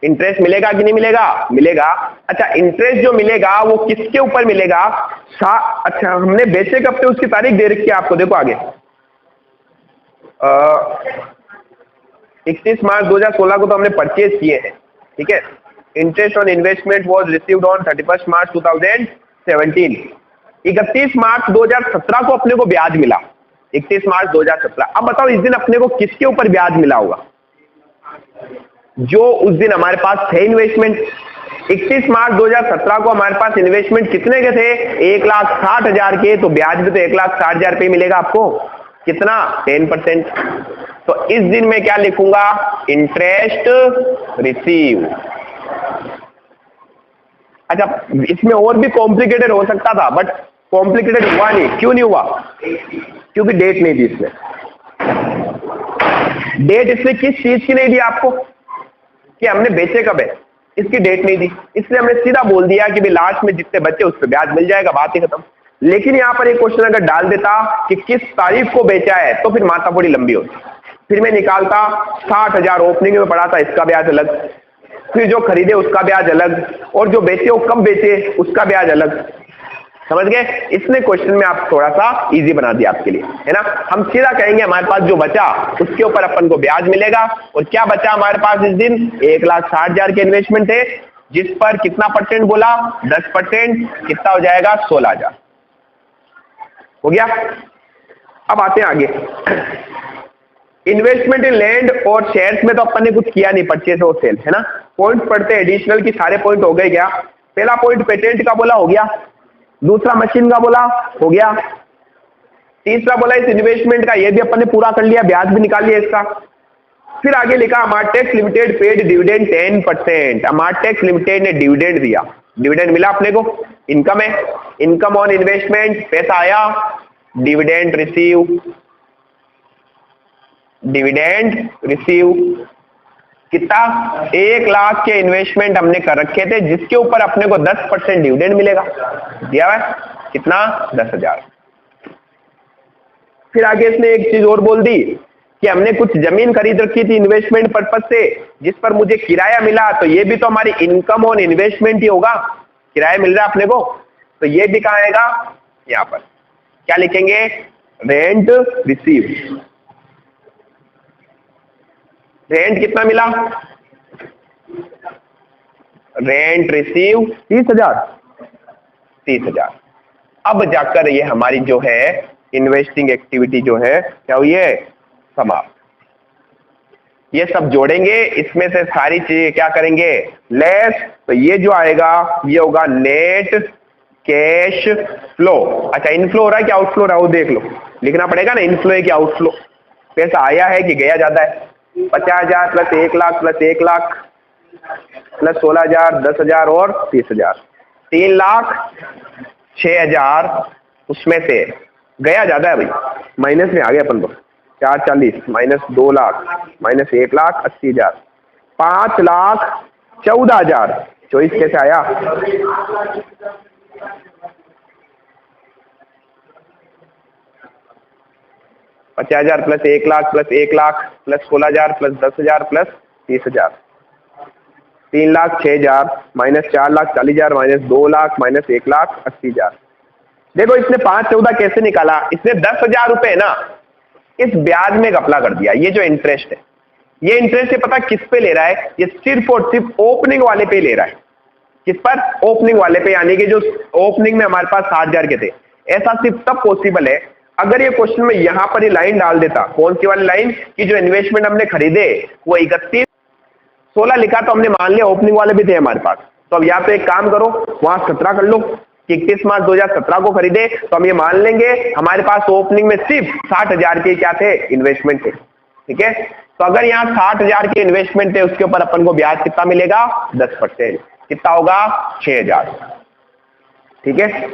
इंटरेस्ट मिलेगा कि नहीं मिलेगा, मिलेगा। अच्छा इंटरेस्ट जो मिलेगा वो किसके ऊपर मिलेगा, अच्छा हमने बेचे कब थे, उसकी तारीख दे रखी है आपको, देखो आगे 31 मार्च 2016 को तो हमने परचेज किए हैं, ठीक है। Interest on investment was received on 31 मार्च 2017। 31 मार्च 2017 को अपने को ब्याज मिला, 31 मार्च 2017। अब बताओ इस दिन अपने को किसके ऊपर ब्याज मिला होगा, जो उस दिन हमारे पास थे इन्वेस्टमेंट। 31 मार्च 2017 को हमारे पास इन्वेस्टमेंट कितने के थे, 1,60,000 के। तो ब्याज भी तो 1,60,000 पे मिलेगा आपको, कितना, 10%। तो इस दिन में क्या लिखूंगा, इंटरेस्ट रिसीव। अच्छा इसमें और भी कॉम्प्लिकेटेड हो सकता था, बट कॉम्प्लिकेटेड हुआ नहीं। क्यों नहीं हुआ, क्योंकि डेट नहीं दी इसमें। डेट इसमें किस चीज की नहीं दी आपको, कि हमने बेचे कब है, इसकी डेट नहीं दी, इसलिए हमने सीधा बोल दिया कि भाई लास्ट में जितने बचे उस पर ब्याज मिल जाएगा, बात ही खत्म। लेकिन यहां पर एक क्वेश्चन अगर डाल देता कि किस तारीख को बेचा है, तो फिर माथा बड़ी लंबी होती। फिर मैं निकालता 60,000 ओपनिंग में पड़ा था, इसका ब्याज अलग, फिर जो खरीदे उसका ब्याज अलग, और जो बेचे वो कब बेचे उसका ब्याज अलग। समझ गए, इसने क्वेश्चन में आप थोड़ा सा इजी बना दिया आपके लिए, है ना। हम सीधा कहेंगे हमारे पास जो बचा उसके ऊपर अपन को ब्याज मिलेगा। और क्या बचा हमारे पास इस दिन, 1,60,000 के इन्वेस्टमेंट थे, जिस पर कितना परसेंट बोला, 10%, कितना हो जाएगा, 16,000 हो गया। अब आते हैं आगे, इन्वेस्टमेंट इन लैंड और शेयर्स में तो अपन ने कुछ किया नहीं, परचेज और सेल, है ना। पॉइंट पढ़ते हैं एडिशनल की, सारे पॉइंट हो गए क्या। पहला पॉइंट पेटेंट का बोला, हो गया। दूसरा मशीन का बोला, हो गया। तीसरा बोला इस इन्वेस्टमेंट का, ये भी अपन ने पूरा कर लिया, ब्याज भी निकाल लिया इसका। फिर आगे लिखा अमार्टेक्स लिमिटेड पेड डिविडेंड 10%। अमार्टेक्स लिमिटेड ने डिविडेंड दिया, डिविडेंड मिला अपने को, इनकम है, इनकम ऑन इन्वेस्टमेंट, पैसा आया, डिविडेंड रिसीव, डिविडेंड रिसीव। कितना, 1,00,000 के इन्वेस्टमेंट हमने कर रखे थे, जिसके ऊपर अपने को 10% डिविडेंड मिलेगा, दिया हुआ है, कितना, 10,000। फिर आगे इसने एक चीज और बोल दी कि हमने कुछ जमीन खरीद रखी थी इन्वेस्टमेंट पर्पज से, जिस पर मुझे किराया मिला, तो ये भी तो हमारी इनकम ऑन इन्वेस्टमेंट ही होगा, किराया मिल रहा है अपने को, तो ये भी कहाँ आएगा, यहां पर क्या लिखेंगे, रेंट रिसीव। रेंट कितना मिला, रेंट रिसीव 30,000, 30,000। अब जाकर ये हमारी जो है इन्वेस्टिंग एक्टिविटी जो है क्या हुई है, समाप्त। ये सब जोड़ेंगे, इसमें से सारी चीजें क्या करेंगे, लेस, तो ये जो आएगा ये होगा नेट कैश फ्लो। अच्छा, इनफ्लो हो रहा है कि आउटफ्लो हो रहा है वो देख लो, लिखना पड़ेगा ना, इनफ्लो है कि आउटफ्लो, पैसा आया है कि गया ज्यादा है। 50,000 plus 1 lakh plus 1 lakh plus 16,000 10,000 और 30,000, 3,06,000, उसमें से गया ज्यादा है भाई, माइनस में आ गया अपन को, 440 माइनस 2 लाख माइनस 1 लाख 80,000, 5,14,000, 24 कैसे आया, $50,000 plus 1 lakh plus 1 lakh plus 16,000 plus 10,000 plus 30,000, 3,06,000 minus 4,40,000 minus 2 lakh minus 1 lakh 80,000। देखो इसने 5,14 कैसे निकाला, इसने 10,000 रुपए ना इस ब्याज में घपला कर दिया। ये जो इंटरेस्ट है, ये इंटरेस्ट है पता किस पे ले रहा है, ये सिर्फ और सिर्फ ओपनिंग वाले पे ले रहा है। किस पर, ओपनिंग वाले पे, यानी कि जो ओपनिंग में हमारे पास 60,000 के थे। ऐसा सिर्फ तब पॉसिबल है अगर ये क्वेश्चन में यहां पर ये लाइन डाल देता, कौन सी वाली लाइन, कि जो इन्वेस्टमेंट हमने खरीदे वो 31/16 लिखा, तो हमने मान लिया ओपनिंग वाले भी थे हमारे पास। तो अब यहाँ पे एक काम करो, वहां 17 कर लो कि 31 मार्च 2017 को खरीदे, तो हम ये मान लेंगे हमारे पास ओपनिंग में सिर्फ 60,000 के क्या थे, इन्वेस्टमेंट थे। ठीक है, तो अगर यहाँ 60,000 के इन्वेस्टमेंट थे, उसके ऊपर अपन को ब्याज कितना मिलेगा, 10%, कितना होगा, 6,000। ठीक है,